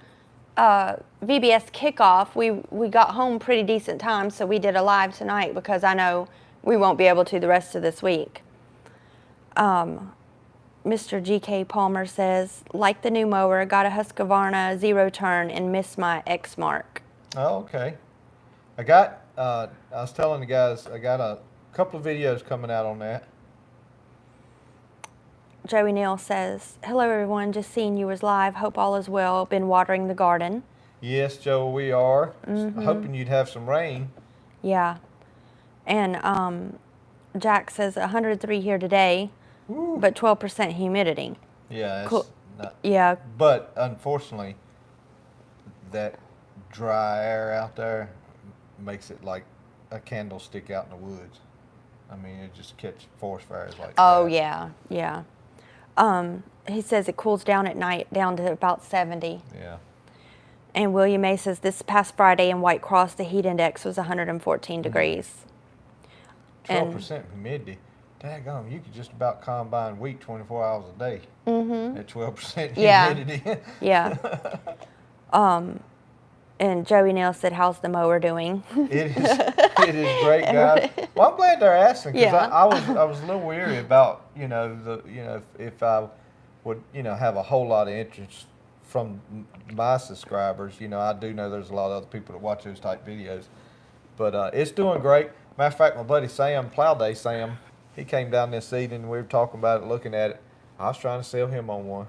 VBS kickoff, we got home pretty decent time, so we did a live tonight because I know we won't be able to the rest of this week. Mr. G.K. Palmer says, like the new mower, got a Husqvarna 0 turn and missed my X mark. Oh, okay. I was telling the guys, I got a couple of videos coming out on that. Joey Neal says, hello everyone, just seeing you was live. Hope all is well. Been watering the garden. Yes, Joe, we are. Hoping you'd have some rain. Yeah. And Jack says 103 here today, Woo. but 12% humidity. Yeah, it's Cool. not. Yeah. But unfortunately, that dry air out there makes it like a candlestick out in the woods. I mean, it just catch forest fires like that. Oh, yeah, yeah. He says it cools down at night down to about 70. Yeah. And William A. says this past Friday in White Cross, the heat index was 114 degrees. 12% humidity. Daggone, you could just about combine wheat 24 hours a day at 12% Yeah. humidity. Yeah. And Joey Neal said, how's the mower doing? It is great, guys. Well, I'm glad they're asking because Yeah. I was a little weary about if I would have a whole lot of interest from my subscribers. I do know there's a lot of other people that watch those type videos, but it's doing great. Matter of fact, my buddy Sam, Plow Day Sam, he came down this evening and we were talking about it, looking at it. I was trying to sell him on one.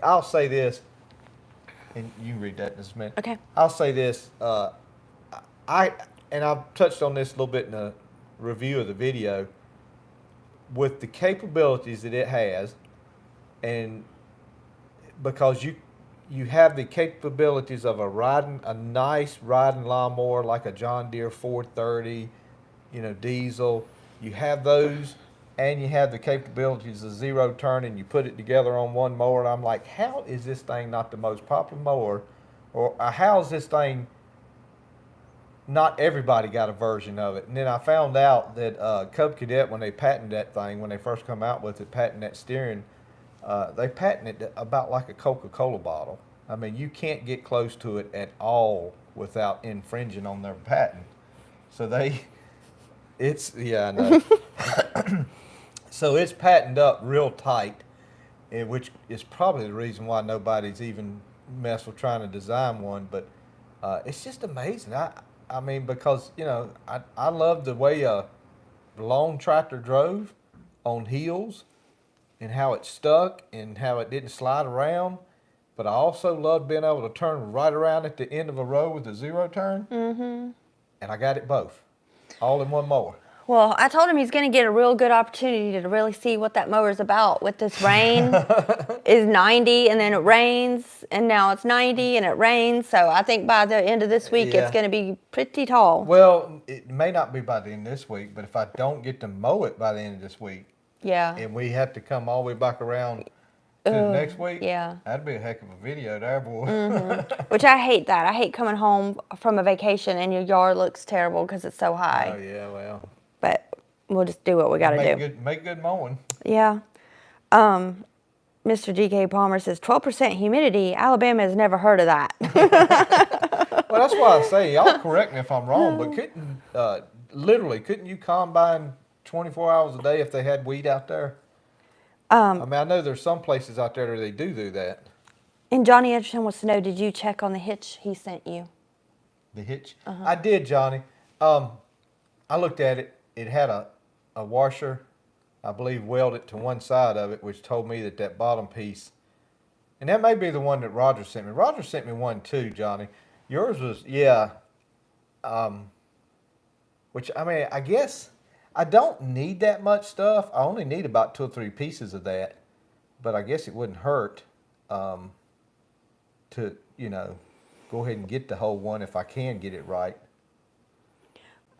I'll say this, and you can read that in just a minute. Okay. I'll say this. I've touched on this a little bit in the review of the video. With the capabilities that it has, and because you have the capabilities of a nice riding lawnmower like a John Deere 430, diesel. You have those. And you have the capabilities of 0 turn, and you put it together on one mower. And I'm like, how is this thing not the most popular mower? Or how is this thing not everybody got a version of it? And then I found out that Cub Cadet, when they patented that thing, when they first come out with it, patented that steering, they patented it about like a Coca-Cola bottle. I mean, you can't get close to it at all without infringing on their patent. So I know. So it's patented up real tight, which is probably the reason why nobody's even messed with trying to design one. But it's just amazing. I mean, because I love the way a long tractor drove on heels, and how it stuck and how it didn't slide around. But I also loved being able to turn right around at the end of a row with a 0 turn. And I got it both, all in one mower. Well, I told him he's going to get a real good opportunity to really see what that mower's about. With this rain, is 90 and then it rains, and now it's 90 and it rains. So I think by the end of this week, Yeah. it's going to be pretty tall. Well, it may not be by the end of this week, but if I don't get to mow it by the end of this week, Yeah. and we have to come all the way back around to the next week, yeah. that'd be a heck of a video there, boy. Which I hate that. I hate coming home from a vacation and your yard looks terrible because it's so high. Oh yeah, well. But we'll just do what we got to do. Make good mowing. Yeah. Mr. G.K. Palmer says 12% humidity. Alabama has never heard of that. Well, that's why I say, y'all correct me if I'm wrong, but couldn't you combine 24 hours a day if they had weed out there? I mean, I know there's some places out there where they do that. And Johnny Edgerton wants to know, did you check on the hitch he sent you? The hitch? I did, Johnny. I looked at it. It had a washer, I believe, welded to one side of it, which told me that that bottom piece, and that may be the one that Roger sent me. Roger sent me one too, Johnny. Yours was, yeah. Which, I mean, I guess I don't need that much stuff. I only need about 2 or 3 pieces of that. But I guess it wouldn't hurt to, you know, go ahead and get the whole one if I can get it right.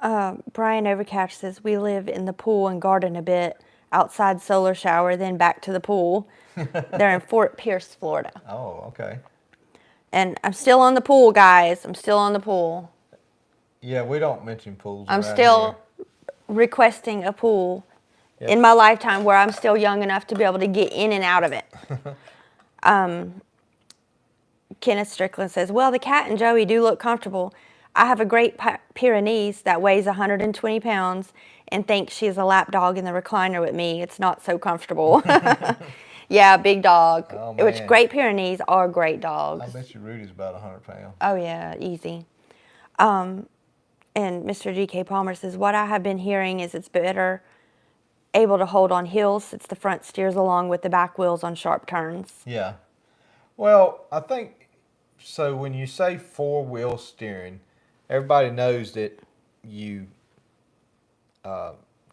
Brian Overcatch says, we live in the pool and garden a bit, outside solar shower, then back to the pool. They're in Fort Pierce, Florida. Oh, okay. And I'm still on the pool, guys. I'm still on the pool. Yeah, we don't mention pools. I'm around still here. requesting a pool Yep. in my lifetime where I'm still young enough to be able to get in and out of it. Kenneth Strickland says, well, the cat and Joey do look comfortable. I have a great Pyrenees that weighs 120 pounds and thinks she is a lap dog in the recliner with me. It's not so comfortable. Yeah, big dog. Oh, Which man. Great Pyrenees are great dogs. I bet you Rudy's about 100 pounds. Oh, yeah, easy. And Mr. G.K. Palmer says, what I have been hearing is it's better able to hold on hills since the front steers along with the back wheels on sharp turns. Yeah. Well, I think, so when you say 4-wheel steering, everybody knows that you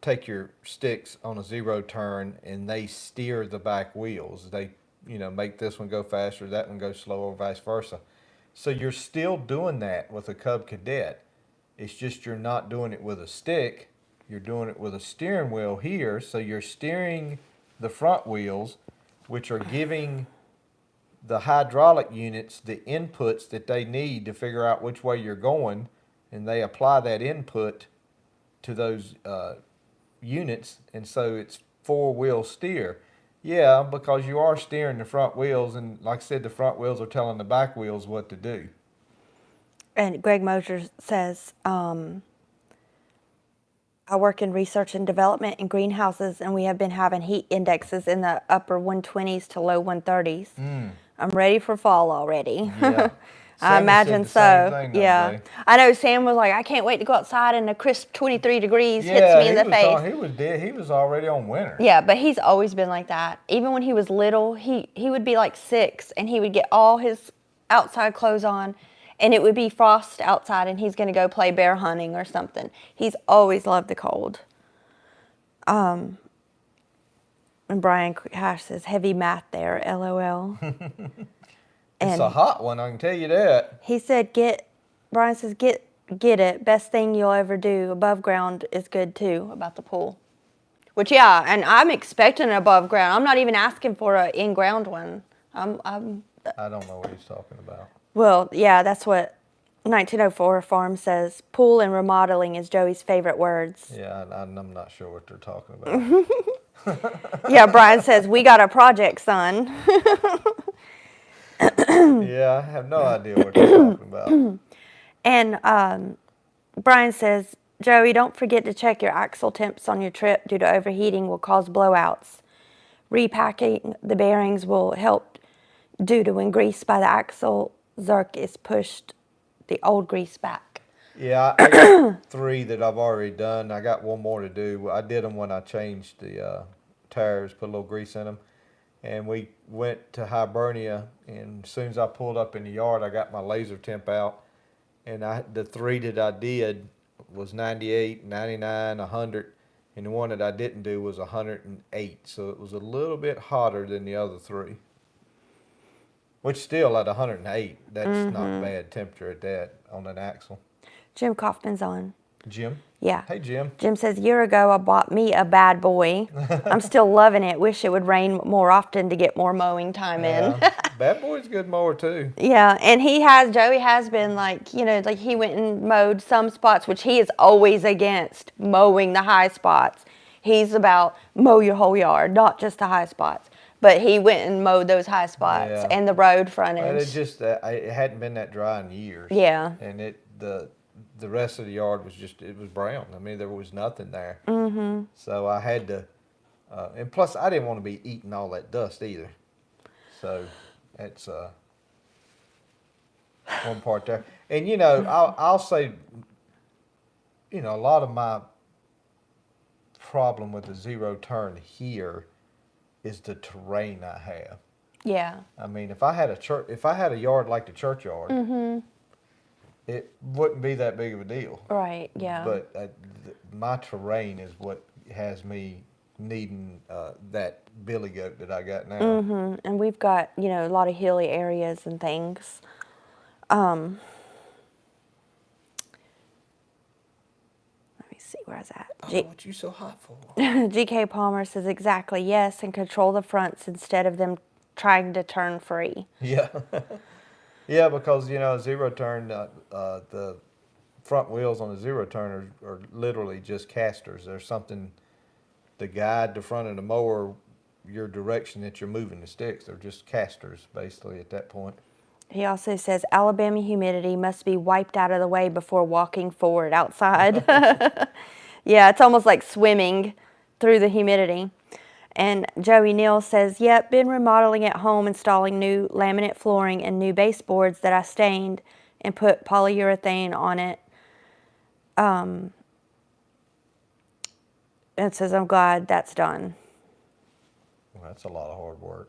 take your sticks on a 0 turn and they steer the back wheels. They, you know, make this one go faster, that one go slower, vice versa. So you're still doing that with a Cub Cadet. It's just you're not doing it with a stick. You're doing it with a steering wheel here. So you're steering the front wheels, which are giving the hydraulic units the inputs that they need to figure out which way you're going, and they apply that input to those units, and so it's 4-wheel steer. Yeah, because you are steering the front wheels, and like I said, the front wheels are telling the back wheels what to do. And Greg Mosier says, I work in research and development in greenhouses, and we have been having heat indexes in the upper 120s to low 130s. I'm ready for fall already. Yeah. I Sam imagine said the same so. thing the other Yeah. day. I know Sam was like, I can't wait to go outside and a crisp 23 degrees hits Yeah, me in the face. he was dead. He was already on winter. Yeah, but he's always been like that. Even when he was little, he would be like 6 and he would get all his outside clothes on and it would be frost outside and he's going to go play bear hunting or something. He's always loved the cold. And Brian Hash says, heavy math there, LOL. It's a hot one, I can tell you that. He said, Brian says, get it. Best thing you'll ever do. Above ground is good too, about the pool. Which, yeah, and I'm expecting an above ground. I'm not even asking for an in-ground one. I don't know what he's talking about. Well, yeah, that's what 1904 Farm says. Pool and remodeling is Joey's favorite words. Yeah, I'm not sure what they're talking about. Yeah, Brian says, we got a project, son. Yeah, I have no idea what they're talking about. And Brian says, Joey, don't forget to check your axle temps on your trip due to overheating will cause blowouts. Repacking the bearings will help due to when grease by the axle zerk is pushed the old grease back. Yeah, I got 3 that I've already done. I got 1 more to do. I did them when I changed the tires, put a little grease in them. And we went to Hibernia, and as soon as I pulled up in the yard, I got my laser temp out. And the 3 that I did was 98, 99, 100, and the one that I didn't do was 108. So it was a little bit hotter than the other 3. Which still at 108, that's not bad temperature at that on an axle. Jim Kaufman's on. Jim? Yeah. Hey, Jim. Jim says, a year ago, I bought me a bad boy. I'm still loving it. Wish it would rain more often to get more mowing time in. Bad Boy's a good mower, too. Yeah, and Joey has been like, you know, like he went and mowed some spots, which he is always against mowing the high spots. He's about mow your whole yard, not just the high spots. But he went and mowed those high spots and the road frontage. But it just, it hadn't been that dry in years. Yeah. And the rest of the yard was just, it was brown. I mean, there was nothing there. So I had to, and plus I didn't want to be eating all that dust either. So it's, one part there. And you know, I'll say, you know, a lot of my problem with the zero turn here is the terrain I have. Yeah. I mean, if I had a yard like the churchyard, it wouldn't be that big of a deal. Right. Yeah. But my terrain is what has me needing that billy goat that I got now. And we've got, you know, a lot of hilly areas and things. Let me see where I was at. Oh, what you so hot for? GK Palmer says exactly, yes, and control the fronts instead of them trying to turn free. Yeah. Yeah, because, you know, zero turn, the front wheels on the zero turn are literally just casters. There's something to guide the front of the mower, your direction that you're moving the sticks. They're just casters, basically, at that point. He also says Alabama humidity must be wiped out of the way before walking forward outside. Yeah, it's almost like swimming through the humidity. And Joey Neal says, yep, been remodeling at home, installing new laminate flooring and new baseboards that I stained and put polyurethane on it. And says, I'm glad that's done. Well, that's a lot of hard work.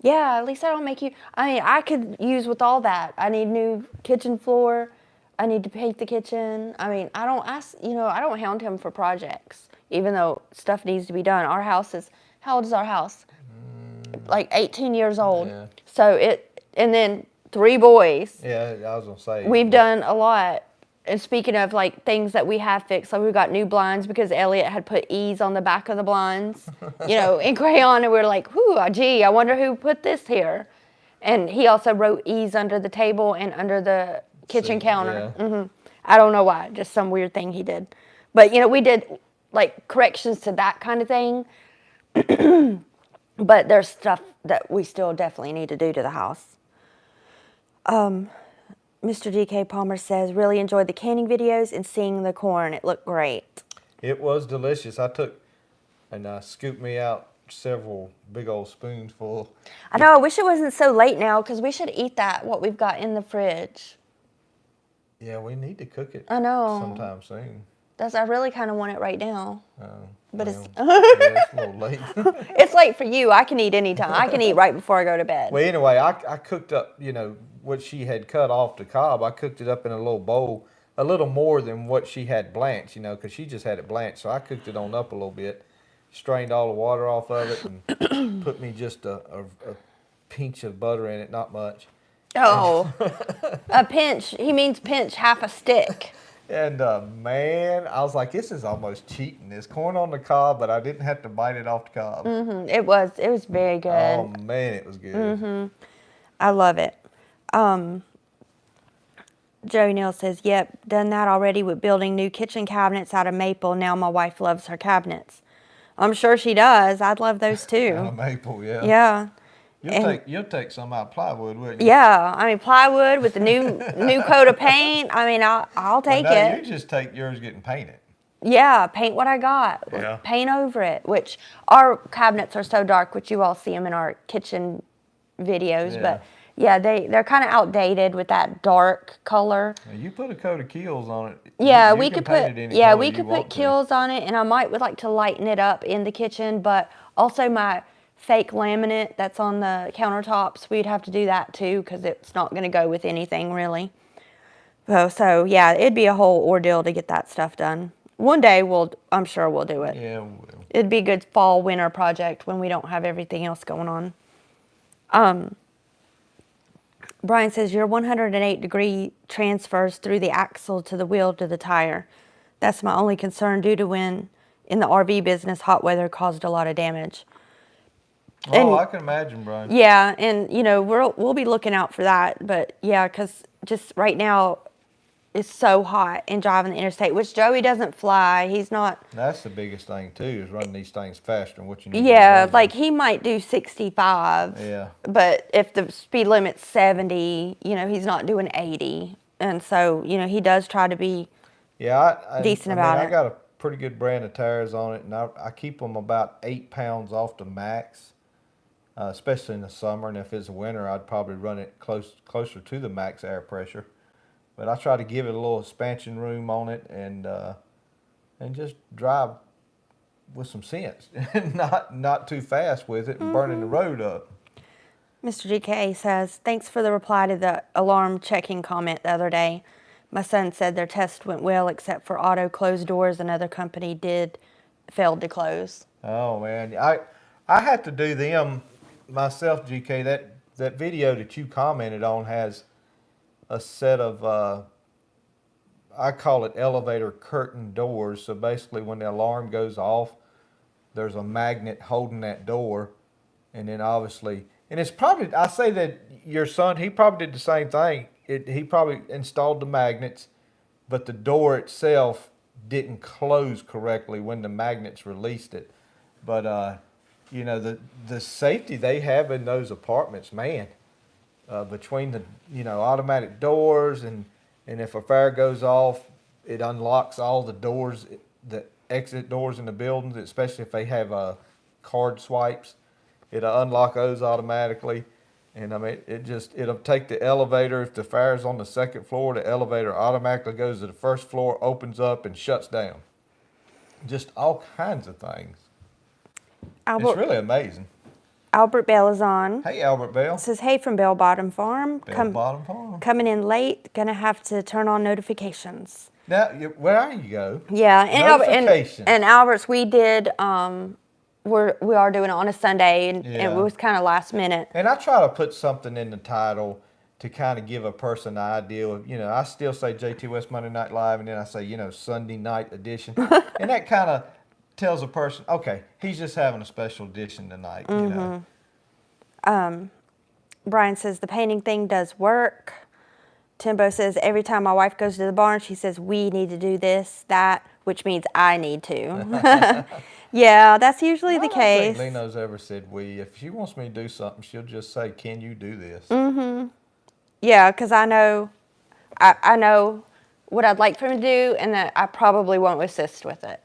Yeah, at least I don't make you. I mean, I could use with all that. I need new kitchen floor. I need to paint the kitchen. I mean, I don't ask, you know, I don't hound him for projects, even though stuff needs to be done. Our house is, how old is our house? Like 18 years old. Yeah. So and then 3 boys. Yeah, I was going to say. We've done a lot. And speaking of like things that we have fixed, like we got new blinds because Elliot had put E's on the back of the blinds, you know, in crayon, and we were like, "Whoo, gee, I wonder who put this here." And he also wrote E's under the table and under the kitchen counter. Yeah. I don't know why, just some weird thing he did. But you know, we did like corrections to that kind of thing. But there's stuff that we still definitely need to do to the house. Mr. DK Palmer says, really enjoyed the canning videos and seeing the corn. It looked great. It was delicious. I took and scooped me out several big old spoonfuls. I know, I wish it wasn't so late now because we should eat that, what we've got in the fridge. Yeah, we need to cook it I know. sometime soon. I really kind of want it right now. But yeah, it's a little late. It's late for you. I can eat anytime. I can eat right before I go to bed. Well, anyway, I cooked up, you know, what she had cut off the cob. I cooked it up in a little bowl, a little more than what she had blanched, you know, because she just had it blanched. So I cooked it on up a little bit, strained all the water off of it, and put me just a pinch of butter in it, not much. Oh, a pinch. He means pinch half a stick. And man, I was like, this is almost cheating. There's corn on the cob, but I didn't have to bite it off the cob. It was very good. Oh man, it was good. I love it. Joey Neal says, yep, done that already with building new kitchen cabinets out of maple. Now my wife loves her cabinets. I'm sure she does. I'd love those Out too. of maple, yeah. Yeah. You'll take some out of plywood, wouldn't you? Yeah, I mean plywood with the new coat of paint. I mean, I'll take Well, no, it. you just take yours getting painted. Yeah, paint what I got. Yeah. Paint over it. Which our cabinets are so dark, which you all see them in our kitchen videos. Yeah. But yeah, they're kind of outdated with that dark color. Now, you put a coat of Keels on it. Yeah, you we can could paint put it any color you put want to. Kills on it, and I would like to lighten it up in the kitchen. But also my fake laminate that's on the countertops, we'd have to do that too because it's not going to go with anything really. So yeah, it'd be a whole ordeal to get that stuff done. One day I'm sure we'll do it. Yeah, we will. It'd be a good fall winter project when we don't have everything else going on. Brian says your 108-degree transfers through the axle to the wheel to the tire. That's my only concern due to when in the RV business hot weather caused a lot of damage. Oh, I can imagine, Brian. Yeah, and you know we'll be looking out for that. But yeah, because just right now it's so hot and driving the interstate, which Joey doesn't fly. He's not. That's the biggest thing too, is running these things faster than what you need. Yeah, to do. like he might do 65. Yeah. But if the speed limit's 70, you know, he's not doing 80, and so you know he does try to be. Yeah, decent about I it. got a pretty good brand of tires on it, and I keep them about 8 pounds off the max. especially in the summer. And if it's winter, I'd probably run it closer to the max air pressure. But I try to give it a little expansion room on it and just drive with some sense, and not too fast with it and burning the road up. Mr. GK says, thanks for the reply to the alarm checking comment the other day. My son said their test went well except for auto closed doors. Another company failed to close. Oh man, I had to do them myself, GK. That video that you commented on has a set of I call it elevator curtain doors. So basically, when the alarm goes off, there's a magnet holding that door, and then obviously, and it's probably, I say that your son, he probably did the same thing. He probably installed the magnets, but the door itself didn't close correctly when the magnets released it. But you know, the safety they have in those apartments, man, between the automatic doors and if a fire goes off, it unlocks all the doors, the exit doors in the buildings, especially if they have card swipes. It'll unlock those automatically. And I mean, it'll take the elevator. If the fire's on the second floor, the elevator automatically goes to the first floor, opens up, and shuts down. Just all kinds of things. It's really amazing. Albert Bell is on. Hey, Albert Bell. Says, hey from Bell Bottom Farm. Bottom Farm. Coming in late, gonna have to turn on notifications. Now, where are you go? Yeah, Notifications. and Albert's, we did, we are doing it on a Sunday, and it was kind of last minute. And I try to put something in the title to kind of give a person an idea of, I still say Jtwes Monday Night Live, and then I say, Sunday night edition. And that kind of tells a person, okay, he's just having a special edition tonight, Brian says, the painting thing does work. Timbo says, every time my wife goes to the barn, she says, we need to do this, that, which means I need to. Yeah, that's usually the case. I don't think Leno's ever said we. If she wants me to do something, she'll just say, can you do this? Yeah, because I know what I'd like for him to do, and that I probably won't assist with it,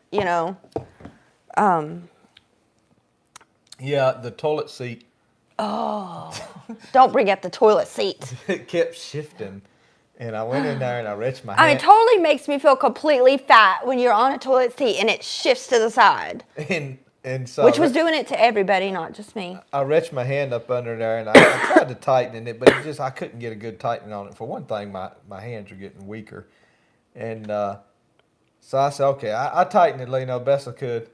Yeah, the toilet seat. Oh, don't bring up the toilet seat. It kept shifting. And I went in there and I reached my hand. I mean, it totally makes me feel completely fat when you're on a toilet seat and it shifts to the side. And so which was doing it to everybody, not just me. I reached my hand up under there and I tried to tighten it, but I couldn't get a good tightening on it. For one thing, my hands are getting weaker. And so I said, okay, I tightened it, Leno, best I could.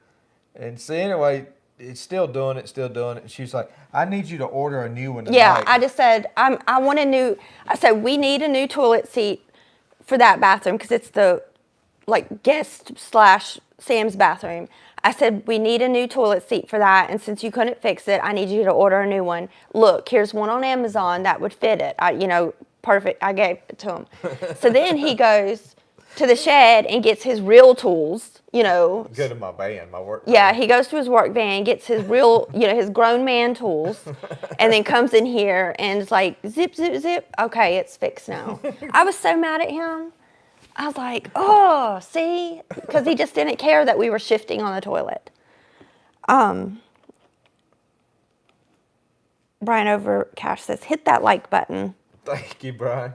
And so anyway, it's still doing it. And she's like, I need you to order a new one tonight. Yeah, I just said, I want a new, I said, we need a new toilet seat for that bathroom because it's the, guest/Sam's bathroom. I said, we need a new toilet seat for that, and since you couldn't fix it, I need you to order a new one. Look, here's one on Amazon that would fit it. Perfect. I gave it to him. So then he goes to the shed and gets his real tools, Go to my van, my work van. Yeah, he goes to his work van, gets his real, his grown man tools, and then comes in here and it's like, zip, zip, zip. Okay, it's fixed now. I was so mad at him. I was like, oh, see? Because he just didn't care that we were shifting on the toilet. Brian Overcash says, hit that like button. Thank you, Brian.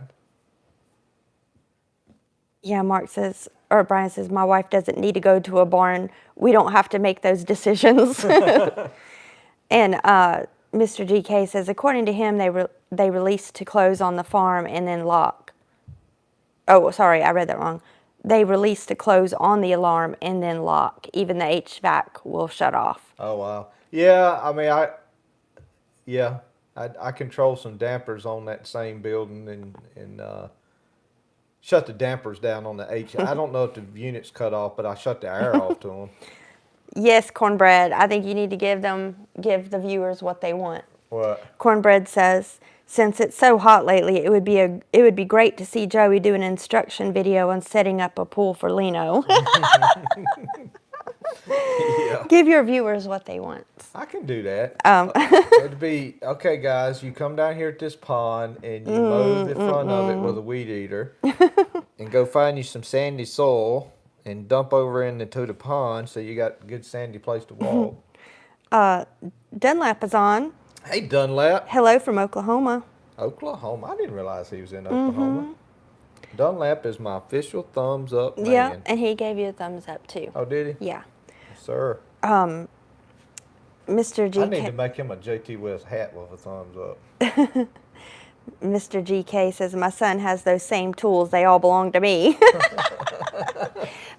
Yeah, Brian says, my wife doesn't need to go to a barn. We don't have to make those decisions. And Mr. GK says, according to him, they release to close on the farm and then lock. Oh, sorry, I read that wrong. They release to close on the alarm and then lock. Even the HVAC will shut off. Oh, wow. Yeah, I mean, I control some dampers on that same building and shut the dampers down on the H. I don't know if the unit's cut off, but I shut the air off to them. Yes, Cornbread. I think you need to give the viewers what they want. What? Cornbread says, since it's so hot lately, it would be great to see Joey do an instruction video on setting up a pool for Leno. Yeah. Give your viewers what they want. I can do that. It'd be, okay, guys, you come down here at this pond and you mow the front of it with a weed eater and go find you some sandy soil and dump over into the pond so you got a good sandy place to walk. Dunlap is on. Hey, Dunlap. Hello from Oklahoma. Oklahoma. I didn't realize he was in Mm-hmm. Oklahoma. Dunlap is my official thumbs up man. Yeah, and he gave you a thumbs up too. Oh, did he? Yeah. Yes, sir. Mr. I need to GK, make him a Jtwes hat with a thumbs up. Mr. GK says my son has those same tools. They all belong to me.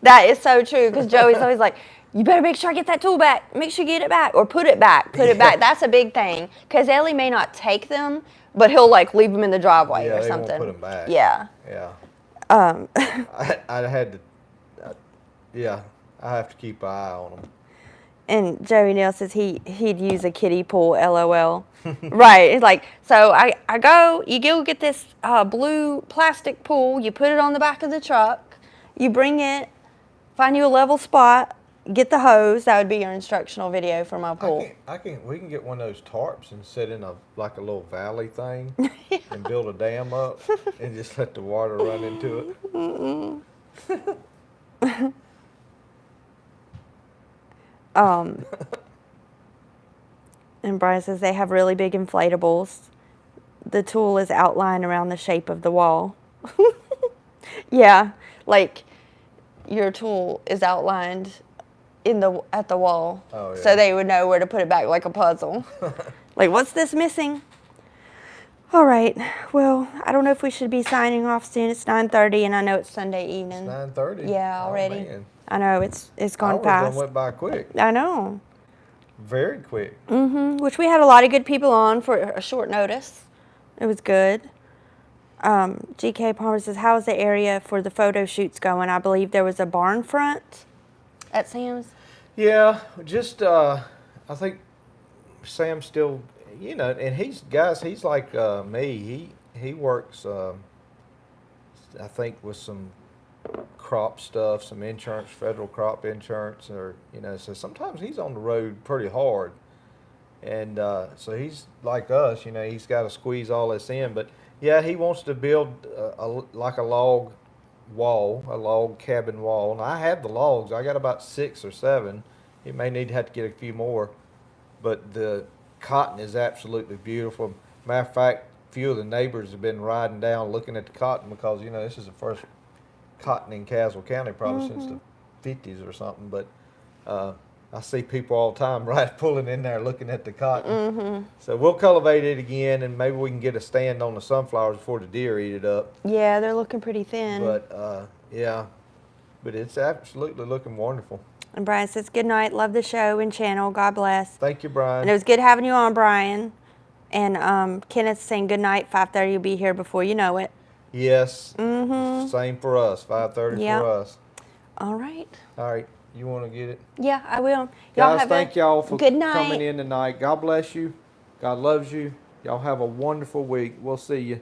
That is so true because Joey's always like, "You better make sure I get that tool back. Make sure you get it back, or put it back. Put it back." That's a big thing because Ellie may not take them, but he'll like leave them in the driveway Yeah, or they won't something. put 'em back. Yeah. Yeah. Um, I had to. Yeah, I have to keep an eye on him. And Joey Neal says he'd use a kiddie pool, LOL. Right. It's like, so you go get this blue plastic pool, you put it on the back of the truck, you bring it, find you a level spot, get the hose. That would be your instructional video for my pool. We can get one of those tarps and set in a little valley thing and build a dam up and just let the water run into it. And Brian says they have really big inflatables. The tool is outlined around the shape of the wall. Yeah, like your tool is outlined at the wall, Oh, yeah. so they would know where to put it back like a puzzle. Like, what's this missing? All right. Well, I don't know if we should be signing off soon. It's 9:30, and I know it's Sunday evening. 9:30. Yeah, already. Oh, man. I know it's gone Hours fast. done went by quick. I know. Very quick. Which we had a lot of good people on for a short notice. It was good. GK Palmer says, how is the area for the photo shoots going? I believe there was a barn front at Sam's. Yeah, just I think Sam's still, and he's like me. He works. I think with some crop stuff, some insurance, federal crop insurance, or so sometimes he's on the road pretty hard, and so he's like us. He's got to squeeze all this in, but yeah, he wants to build like a log wall, a log cabin wall, and I have the logs. I got about 6 or 7. He may have to get a few more, but the cotton is absolutely beautiful. Matter of fact, a few of the neighbors have been riding down looking at the cotton because this is the first cotton in Caswell County probably since the 50s or something. But I see people all the time pulling in there looking at the cotton. So we'll cultivate it again, and maybe we can get a stand on the sunflowers before the deer eat it up. Yeah, they're looking pretty thin. But yeah, but it's absolutely looking wonderful. And Brian says, good night. Love the show and channel. God bless. Thank you, Brian. And it was good having you on, Brian. And Kenneth's saying good night. 5:30 you'll be here before you know it. Yes. Same for us. 5:30 Yep. for us. All right. All right. You want to get it? Yeah, I will. Guys, thank y'all for good night. coming in tonight. God bless you. God loves you. Y'all have a wonderful week. We'll see you.